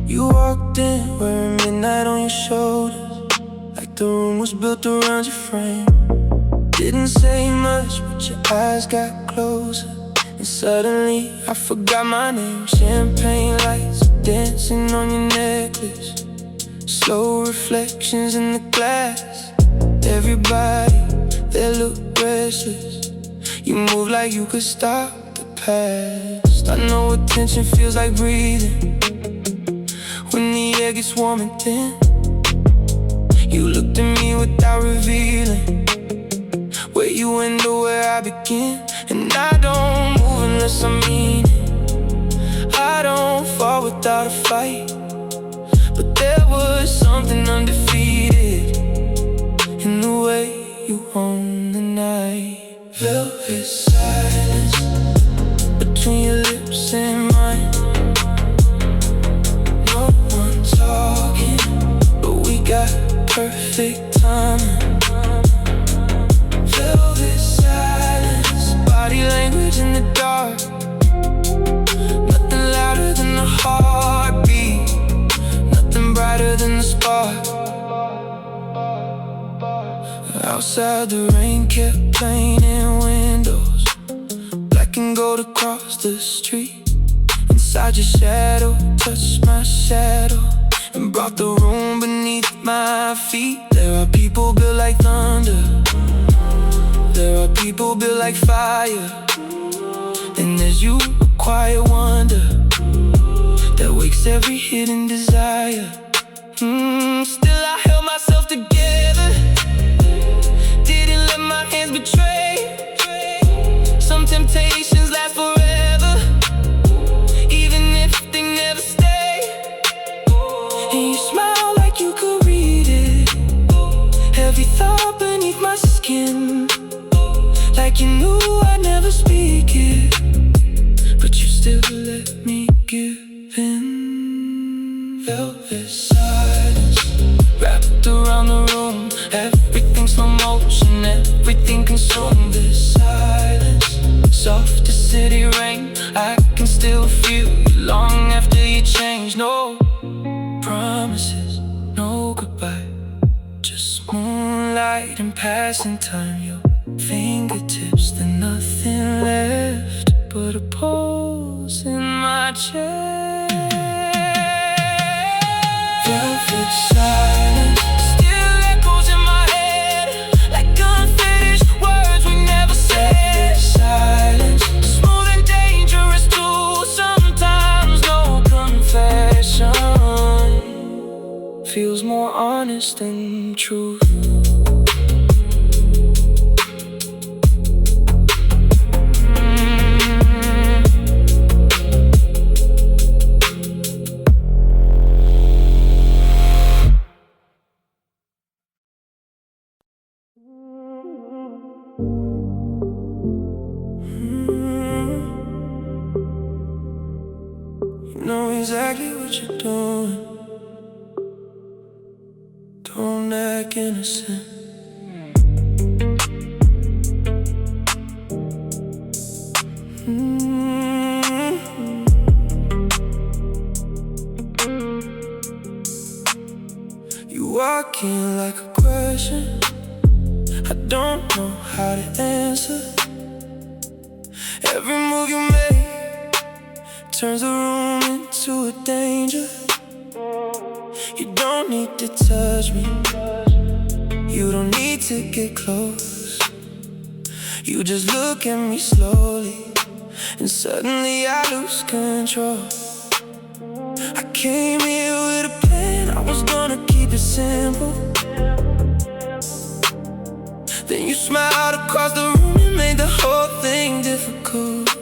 You walked in wearing midnight on your shoulders, like the room was built around your frame. Didn't say much, but your eyes got closer, and suddenly I forgot my name. Champagne lights dancing on your necklace, slow reflections in the glass. Everybody there looked restless. You move like you could stop the past. I know what tension feels like breathing when the air gets warm and thin. You looked at me without revealing where you end or where I begin. And I don't move unless I mean it. I don't fall without a fight, but there was something undefeated in the way you own the night. Velvet silence between your lips and mine. No one talking, but we got perfect timing. Velvet silence, body language in the dark. Nothing louder than the heartbeat, nothing brighter than the spark. Outside the rain kept playing in windows, black and gold across the street. Inside your shadow touched my shadow and brought the room beneath my feet. There are people built like thunder, there are people built like fire. Then there's you, a quiet wonder that wakes every hidden desire. Still I held myself together, didn't let my hands betray. Some temptations last forever, even if they never stay. And you smile like you could read it, every thought beneath my skin, like you knew I'd never speak it, but you still let me give in. Velvet silence wrapped around the room, everything slow motion, everything consumed. This silence, soft as city rain, I can still feel you long after you change. No promises, no goodbye, just moonlight and passing time. Your fingertips, then nothing left but a pulse in my chest. Velvet silence still echoes in my head, like unfinished words we never said. Silence, smooth and dangerous too, sometimes no confession. You know exactly what you're doing. Don't act innocent. You walk in like a question I don't know how to answer. Every move you make turns the room into a danger. You don't need to touch me, you don't need to get close. You just look at me slowly, and suddenly I lose control. I came here with a plan, I was gonna keep it simple. Then you smiled across the room and made the whole thing difficult.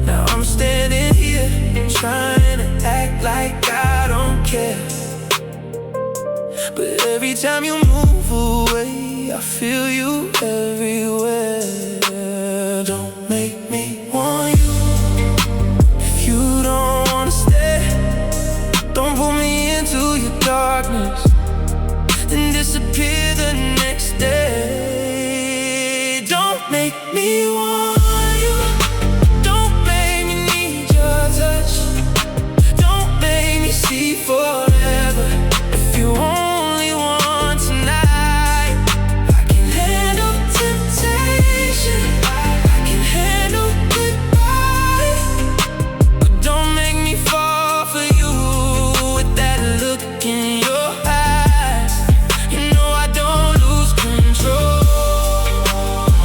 Now I'm standing here trying to act like I don't care, but every time you move away, I feel you everywhere. Don't make me want you if you don't wanna stay. Don't pull me into your darkness and disappear the next day. Don't make me want you. Don't make me need your touch. Don't make me see forever. If you only want tonight, I can handle temptation, I can handle goodbye, but don't make me fall for you with that look in your eyes. You know I don't lose control,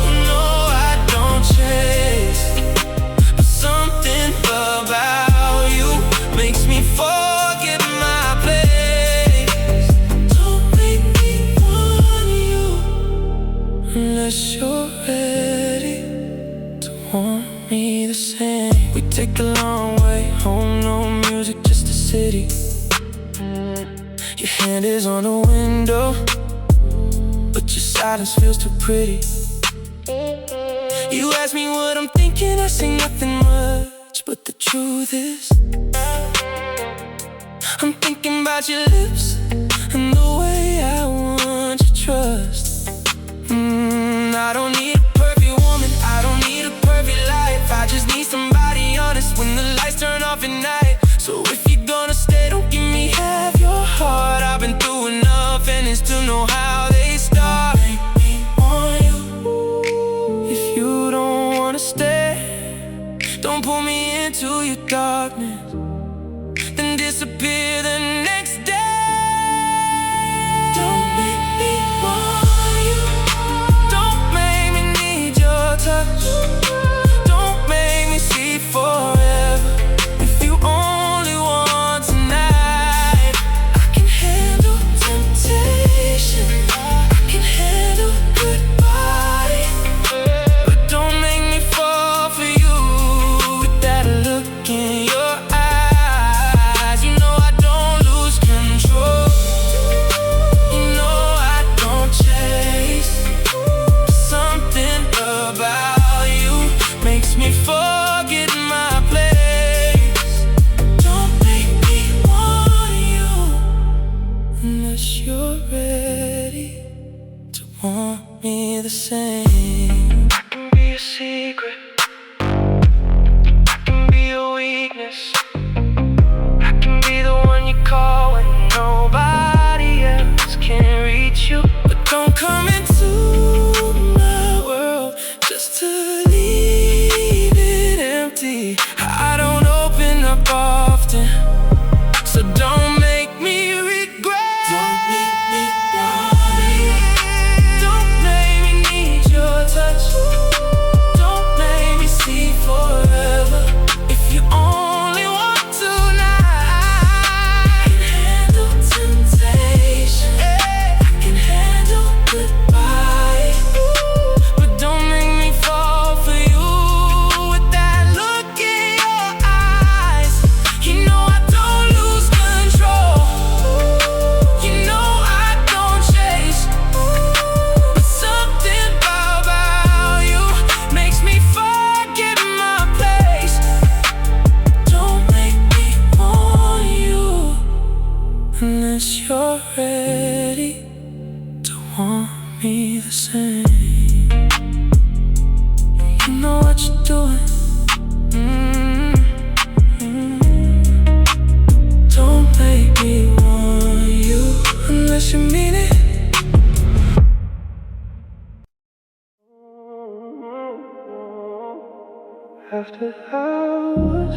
you know I don't chase, but something about you makes me forget my place. Don't make me want you unless you're ready to want me the same. We take the long way home, no music, just a city. Your hand is on the window, but your silence feels too pretty. You ask me what I'm thinking, I say nothing much, but the truth is I'm thinking about your lips and the way I want your trust. I don't need a perfect woman, I don't need a perfect life. I just need somebody honest when the lights turn off at night. So if you're gonna stay, don't give me half your heart. I've been through enough and it's to know how they start. Make me want you. If you don't wanna stay, don't pull me into your darkness, then disappear the next day. Don't make me want you. Don't make me need your touch. Don't make me see forever. If you only want tonight, I can handle temptation, I can handle goodbye, but don't make me fall for you with that look in your eyes. You know I don't lose control, you know I don't chase, something about you makes me forget my place. Don't make me want you unless you're ready to want me the same. I can be a secret, I can be a weakness, I can be the one you call when nobody else can reach you. But don't come into my world just to leave it empty. I don't open up often, so don't make me regret. Don't make me want you. Don't make me need your touch. Don't make you're ready to want me the same. You know what you're doing. Don't make me want you unless you mean it. After hours,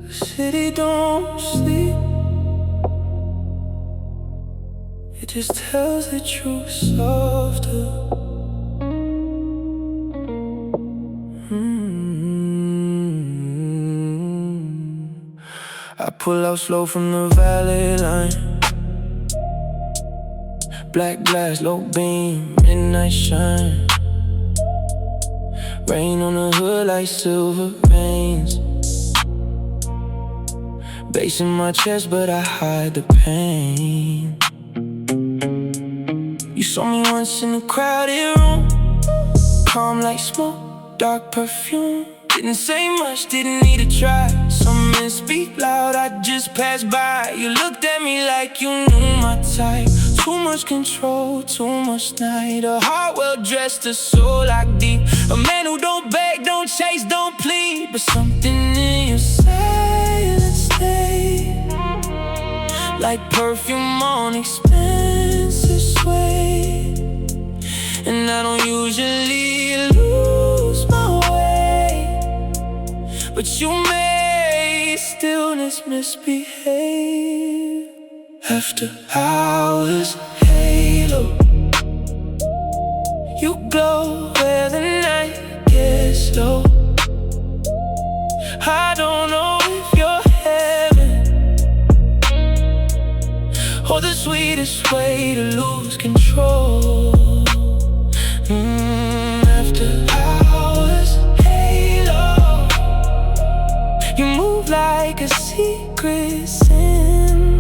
the city don't sleep. It just tells the truth softer. I pull out slow from the valley line. Black glass, low beam, midnight shine. Rain on the hood like silver veins. Bass in my chest, but I hide the pain. You saw me once in a crowded room, calm like smoke, dark perfume. Didn't say much, didn't need to try. Some men speak loud, I just passed by. You looked at me like you knew my type. Too much control, too much night. A heart well dressed, a soul like deep. A man who don't beg, don't chase, don't plead. But something in your silence stayed, like perfume on expensive suede. And I don't usually lose my way, but you made stillness misbehave. After hours, halo, you glow where the night gets low. I don't know if you're heaven or the sweetest way to lose control. After hours, halo, you move like a secret sin.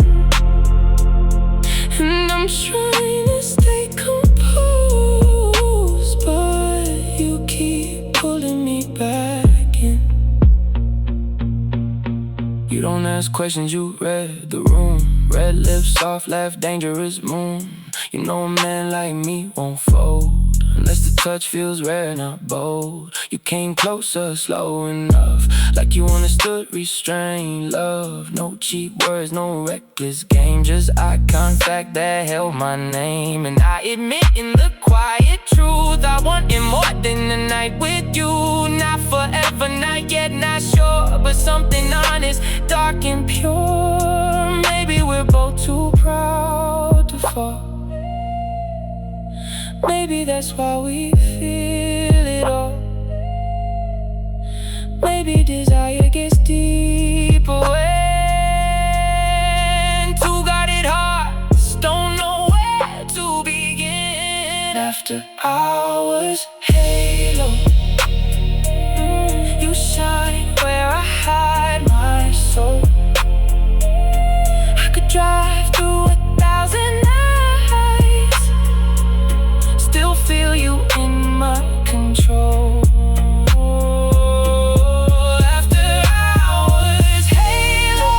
And I'm trying to stay composed, but you keep pulling me back in. You don't ask questions, you read the room. Red lips, soft laugh, dangerous moon. You know a man like me won't fold unless the touch feels rare, not bold. You came closer, slow enough, like you understood restrained love. No cheap words, no reckless game, just eye contact that held my name. And I admit in the quiet truth, I wanted more than a night with you. Not forever, not yet, not sure, but something honest, dark and pure. Maybe we're both too proud to fall. Maybe that's why we feel it all. Maybe desire gets deeper when two guarded hearts don't know where to begin. After hours, halo, you shine where I hide my soul. I could drive through 1,000 nights, still feel you in my control. After hours, halo,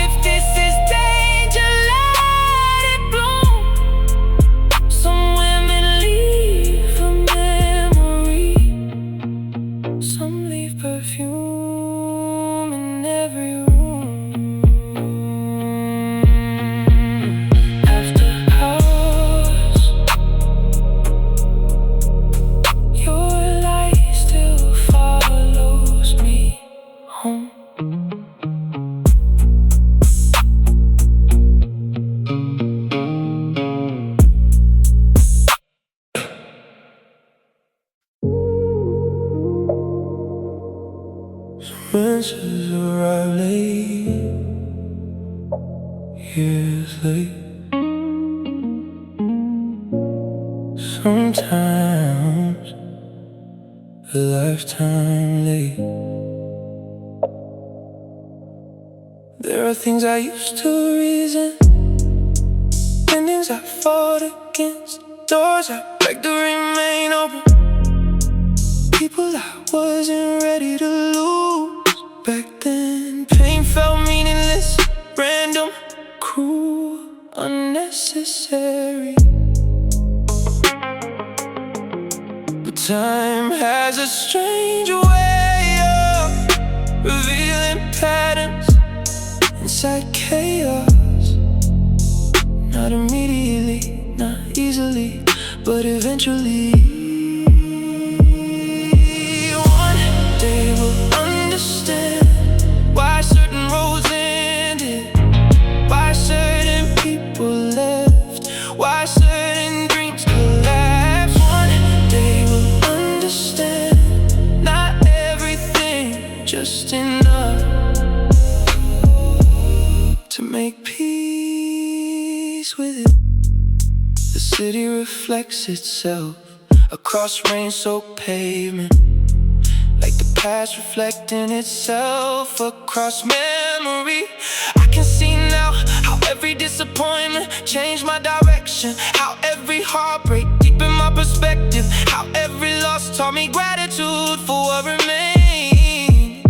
if this is danger, let it bloom. Some women leave a memory, some leave perfume in every room. After hours, your light still follows me home. Some answers arrive late, years late. Sometimes a lifetime late. There are things I used to resent, endings I fought against, doors I begged to remain open, people I wasn't ready to lose. Back then, pain felt meaningless, necessary. But time has a strange way of revealing patterns inside chaos. Not immediately, not easily, but eventually. One day we'll understand why certain roads ended, why certain people left, why certain dreams collapsed. One day we'll understand not everything, just enough to make peace with it. The city reflects itself across rain-soaked pavement, like the past reflecting itself across memory. I can see now how every disappointment changed my direction, how every heartbreak deepened my perspective, how every loss taught me gratitude for what remained.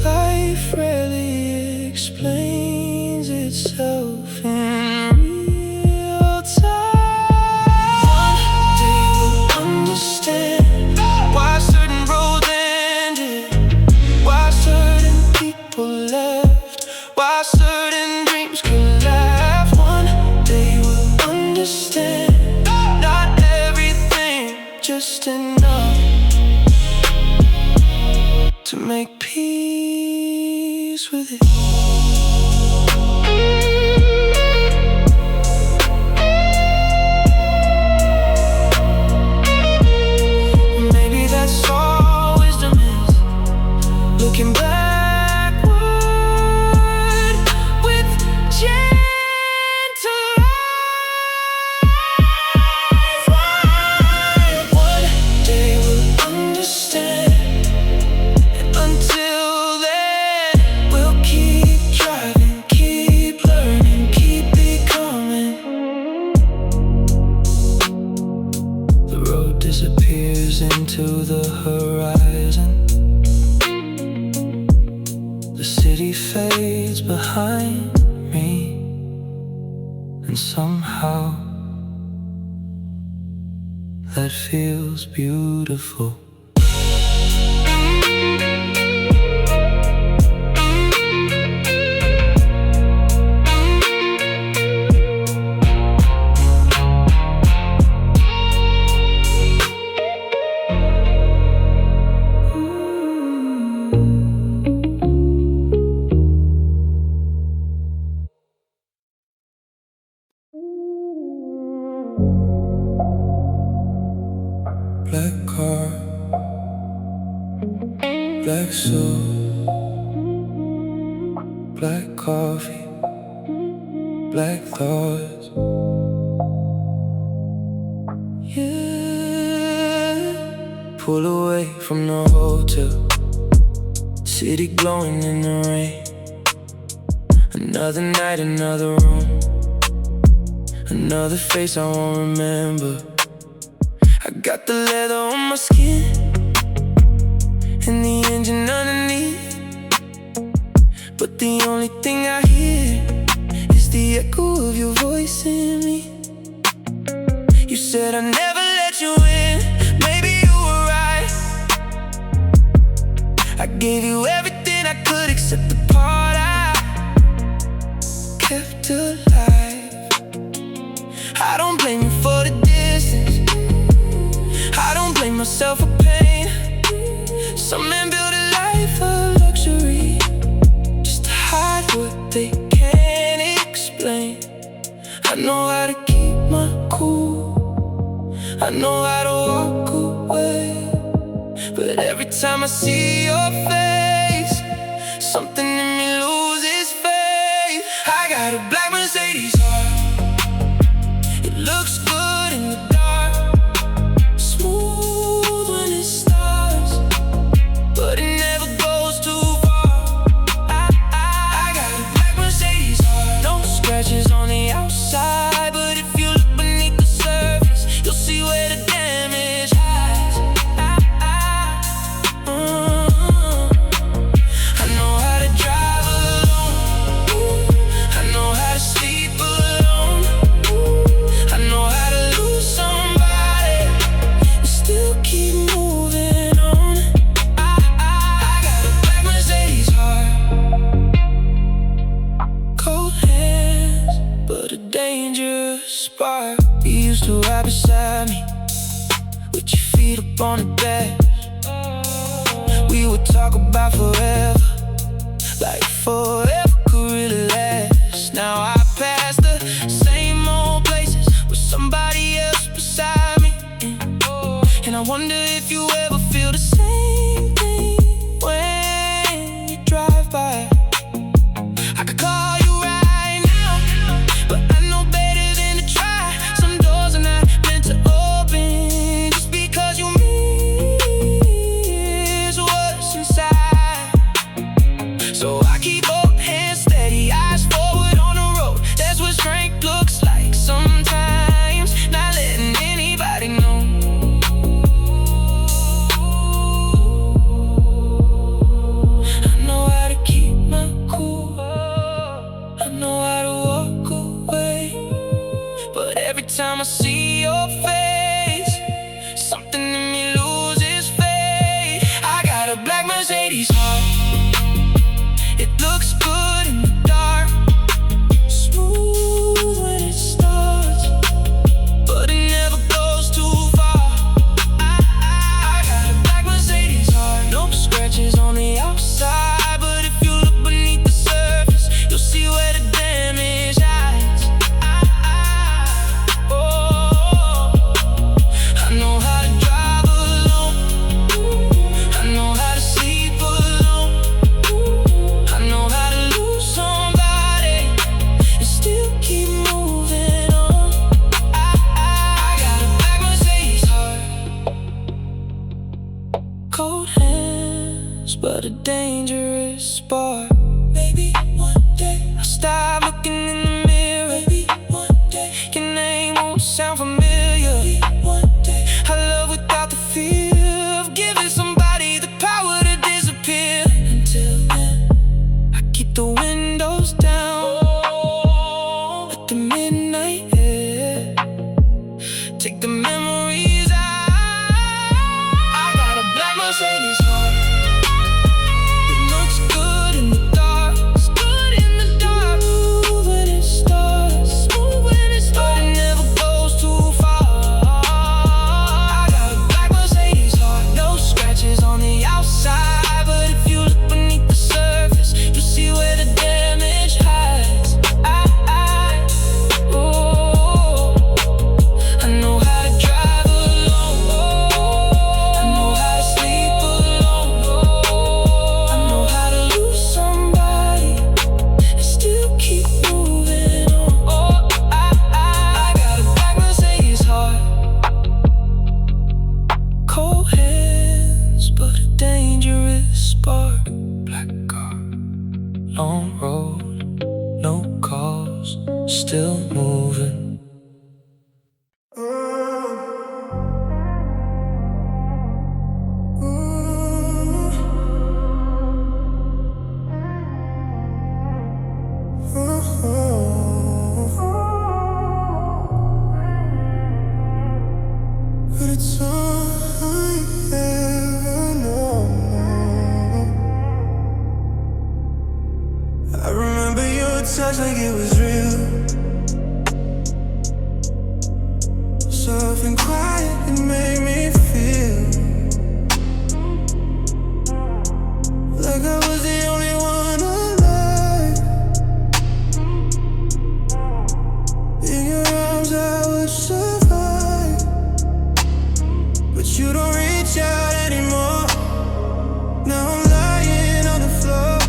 Life rarely explains itself in real time. One day we'll understand why certain roads ended, why certain people left, why certain dreams collapsed. One day we'll understand not everything, just enough to make peace with it. Maybe that's all wisdom is, looking backward with gentle eyes. One day we'll understand, and until then we'll keep driving, keep learning, keep becoming. The road disappears into the horizon, the city fades behind me, and somehow that feels beautiful. Black car, black suit, black coffee, black thoughts. Yeah, pull away from the hotel, city glowing in the rain. Another night, another room, another face I won't remember. I got the leather on my skin and the engine underneath, but the only thing I hear is the echo of your voice in me. You said I never let you in, maybe you were right. I gave you everything I could except the part I kept alive. I don't blame you for the distance, I don't blame myself for pain. Some men build a life of luxury just to hide what they can't explain. I know how to keep my cool, I know how to walk away, but every time I see your face, something in me loses faith. I got a black Mercedes heart, it looks good in the dark, smooth when it starts, but it never goes too far. I got a black Mercedes heart, no scratches on the outside, but if you look beneath the surface, you'll see where the damage hides. dangerous part. You used to ride beside me with your feet up on the bed. We would talk about forever, like forever could really last. Now I pass the same old places with somebody else beside me, and I wonder if you ever feel the same thing when you drive by. I could call you right now, but I know better than to try. Some doors are not meant to open just because you miss what's inside. So I keep both hands steady, eyes forward on the road. That's what strength looks like sometimes, not letting anybody know. I know how to keep my cool, I know how to walk away, but every time I see your face, something in me loses faith. I got a black Mercedes heart. It looks good in the dark, smooth when it starts, but it never goes too far. I got a black Mercedes heart. No scratches on the outside, but if you look beneath the surface, you'll see where the damage hides. I know how to drive alone, I know how to sleep alone, I know how to lose somebody and still keep moving on. I got a black Mercedes heart, cold hands, but a dangerous spark. Maybe one day I'll stop looking in the mirror. Maybe one day your name won't sound familiar. Maybe one day I love without the fear of giving somebody the power to disappear. Until then, I keep the windows down, let the midnight air take the memories out. I got a black Mercedes heart. It looks good in the dark, it's good in the dark. Smooth when it starts, smooth when it starts, but it never goes too far. I got a black Mercedes heart. No scratches on the outside, but if you look beneath the surface, you'll see where the damage hides. I know how to drive alone, I know how to sleep alone, I know how to lose somebody and still keep moving on. I got a black Mercedes heart, cold hands, but a dangerous spark. Black car, long road, no calls, still moving. But it's all I ever know. I remember your touch like it was real, soft and quiet, it made me feel like I was the only one alive. In your arms I would survive, but you don't reach out anymore. Now I'm lying on the floor,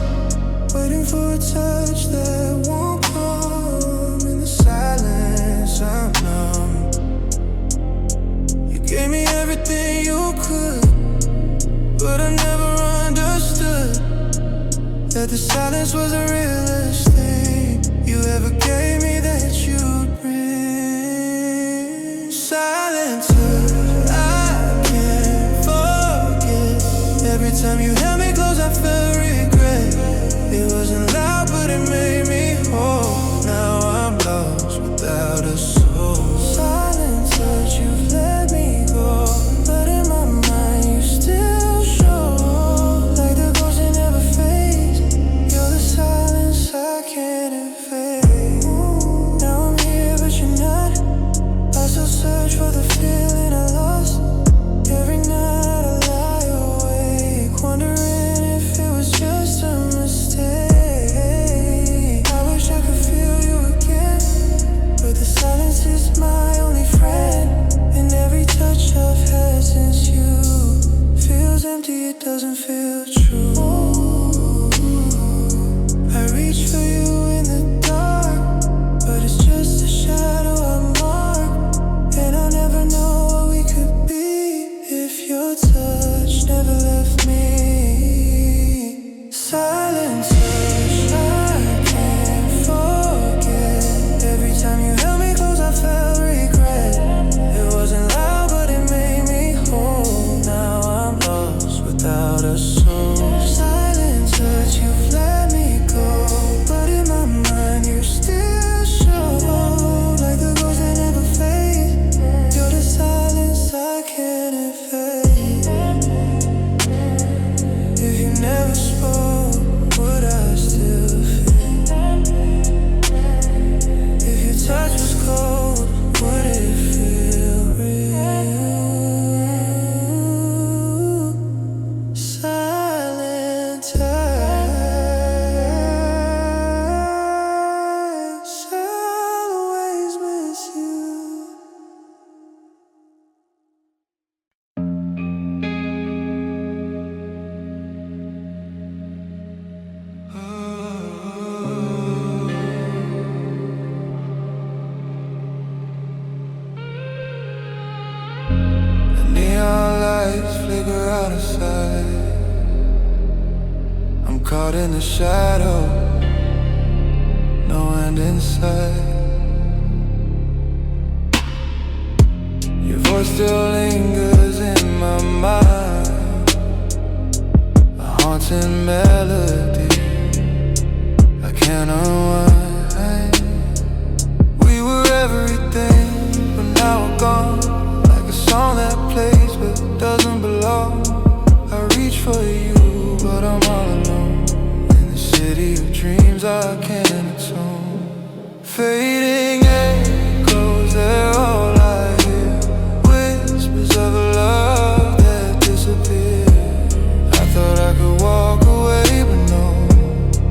waiting for a touch that won't come. In the silence I'm numb. You gave me everything you could, but I never understood that the silence was the realest thing you ever gave me that you'd bring. Silence, I can't forget. Every time you held me close I felt regret. It wasn't loud but it made me whole. Now I'm lost without a soul. Silent touch, you've let me go, but in my mind you still show like the ghost that never fades. You're the silence I can't evade. Now I'm here caught in the shadow, no end in sight. Your voice still lingers in my mind, a haunting melody I can't unwind. We were everything, but now we're gone, like a song that plays but doesn't belong. I reach for you, but I'm all alone in the city of dreams I can't atone. Fading echoes, they're all I hear, whispers of a love that disappeared. I thought I could walk away, but no,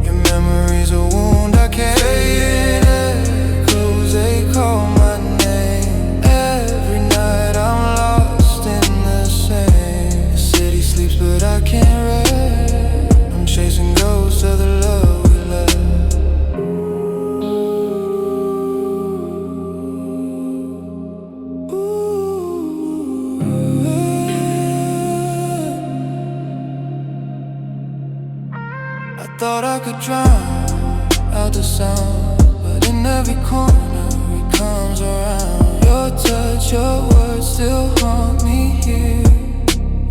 your memory's a wound I can't heal. Fading echoes, they call my name. Every night I'm lost in the same. The city sleeps but I can't rest. I'm chasing ghosts of the love we left. I thought I could drown out the sound, but in every corner it comes around. Your touch, your words still haunt me here.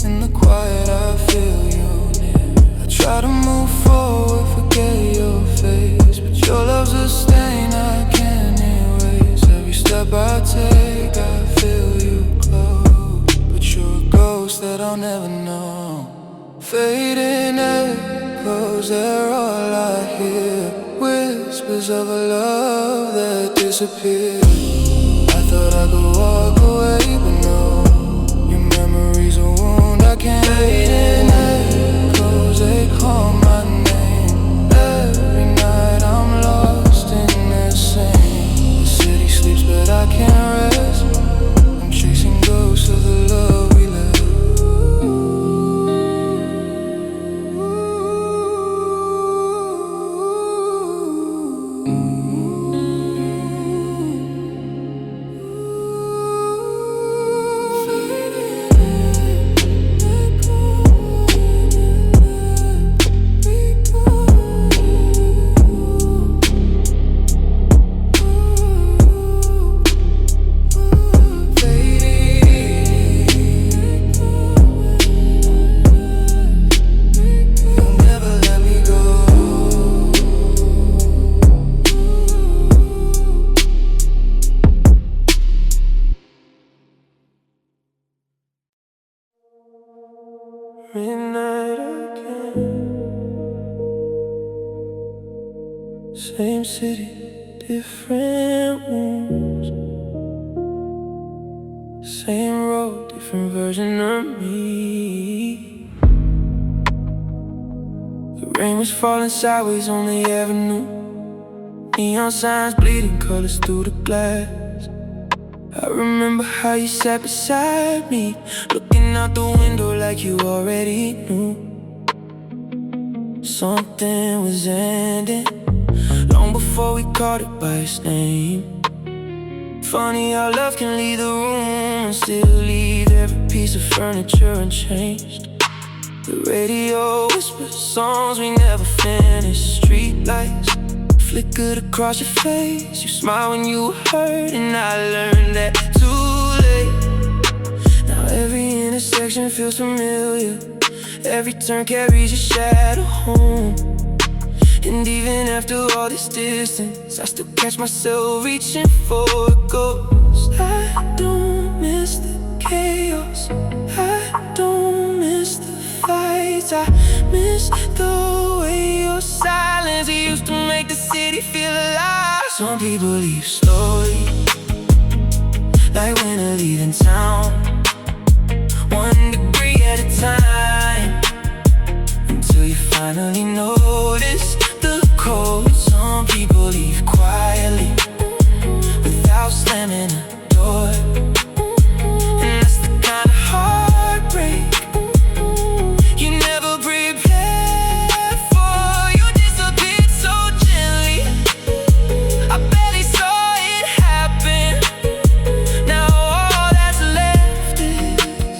In the quiet I feel you near. I try to move forward, forget your face, but your love's a stain I can't erase. Every step I take I feel you close, but you're a ghost that I'll never know. Fading echoes, they're all I hear, whispers of a love that disappeared. I thought I could walk away, but no, your memory's a wound I can't. Fading echoes, they call my name. Every night I'm lost in the same. The city sleeps but I can't rest. I'm chasing ghosts of the love we left. Midnight again, same city, different wounds. Same road, different version of me. The rain was falling sideways on the avenue, neon signs bleeding colors through the glass. I remember how you sat beside me, looking out the window like you already knew something was ending, long before we called it by its name. Funny how love can leave the room and still leave every piece of furniture unchanged. The radio whispers songs we never finished. Streetlights flickered across your face. You smile when you were hurt, and I learned that too late. Now every intersection feels familiar, every turn carries your shadow home. And even after all this distance, I still catch myself reaching for a ghost. I don't miss the chaos, I don't miss the fights, I miss the way your silence used to make the city feel alive. Some people leave slowly, like when they're leaving town, 1 degree at a time, until you finally notice the cold. Some people leave quietly, without slamming a door, and that's the kind of heartbreak you never prepared for. You disappeared so gently, I barely saw it happen. Now all that's left is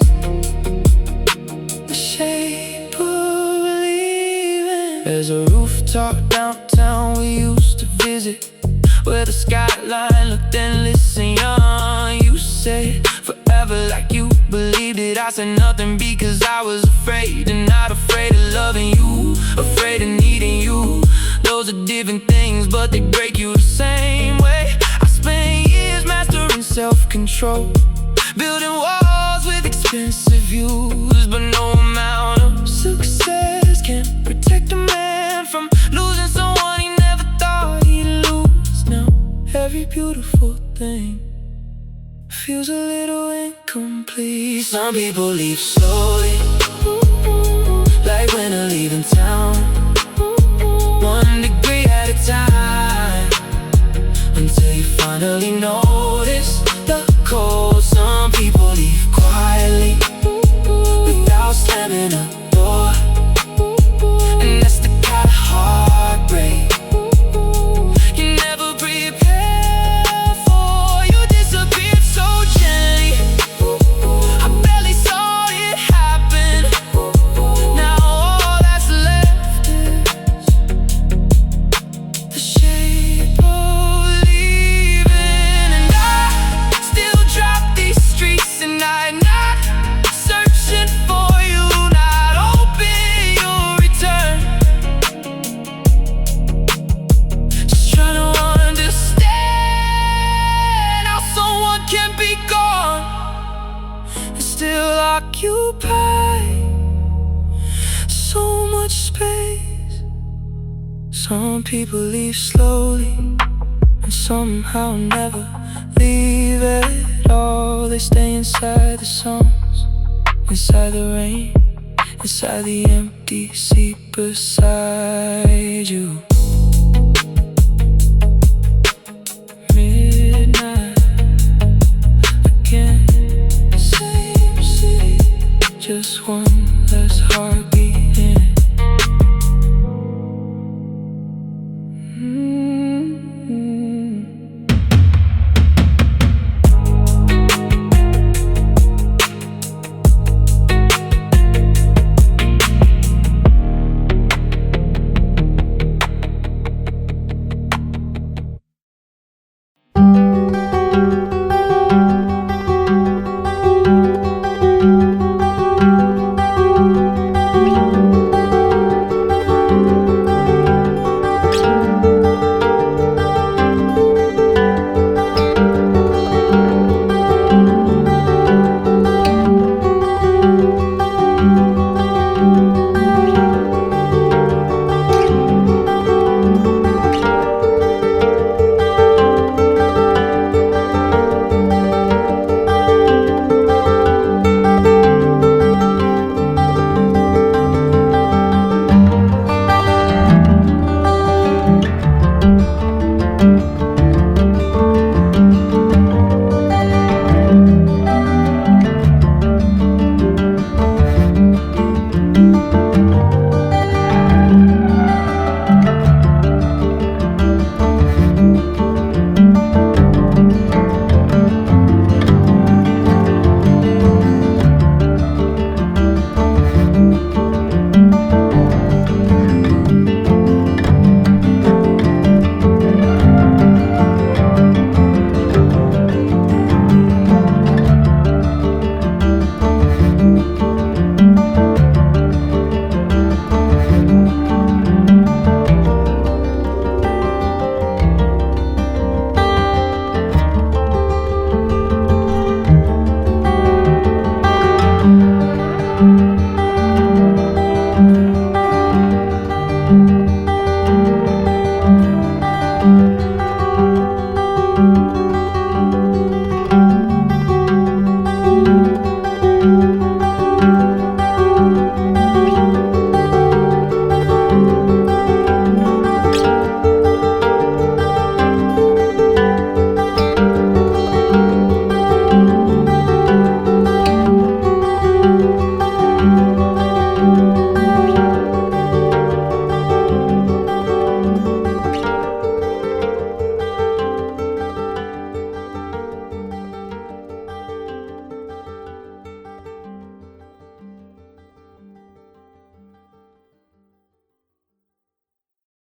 the shape of leaving. There's a where the skyline looked endless and young. You said forever like you believed it. I said nothing because I was afraid, and not afraid of loving you, afraid of needing you. Those are different things, but they break you the same way. I spent years mastering self-control, building walls with expensive views, but no amount of success can protect a man from losing someone he never thought he'd lose. Now every beautiful thing feels a little incomplete. Some people leave slowly, like when they're leaving town, 1 degree at a time, until you finally notice the cold. Some people leave quietly, without slamming a door, and that's the kind of heartbreak you never prepared for. You disappeared so gently, I barely saw it happen. Now all that's left is the shape of leaving. And I still drop these streets at night, not searching for you, not hoping you'll return. Just trying to understand how someone can be gone and still occupy so much space. Some people leave slowly and somehow never leave at all. They stay inside the songs, inside the rain, inside the empty seat beside you.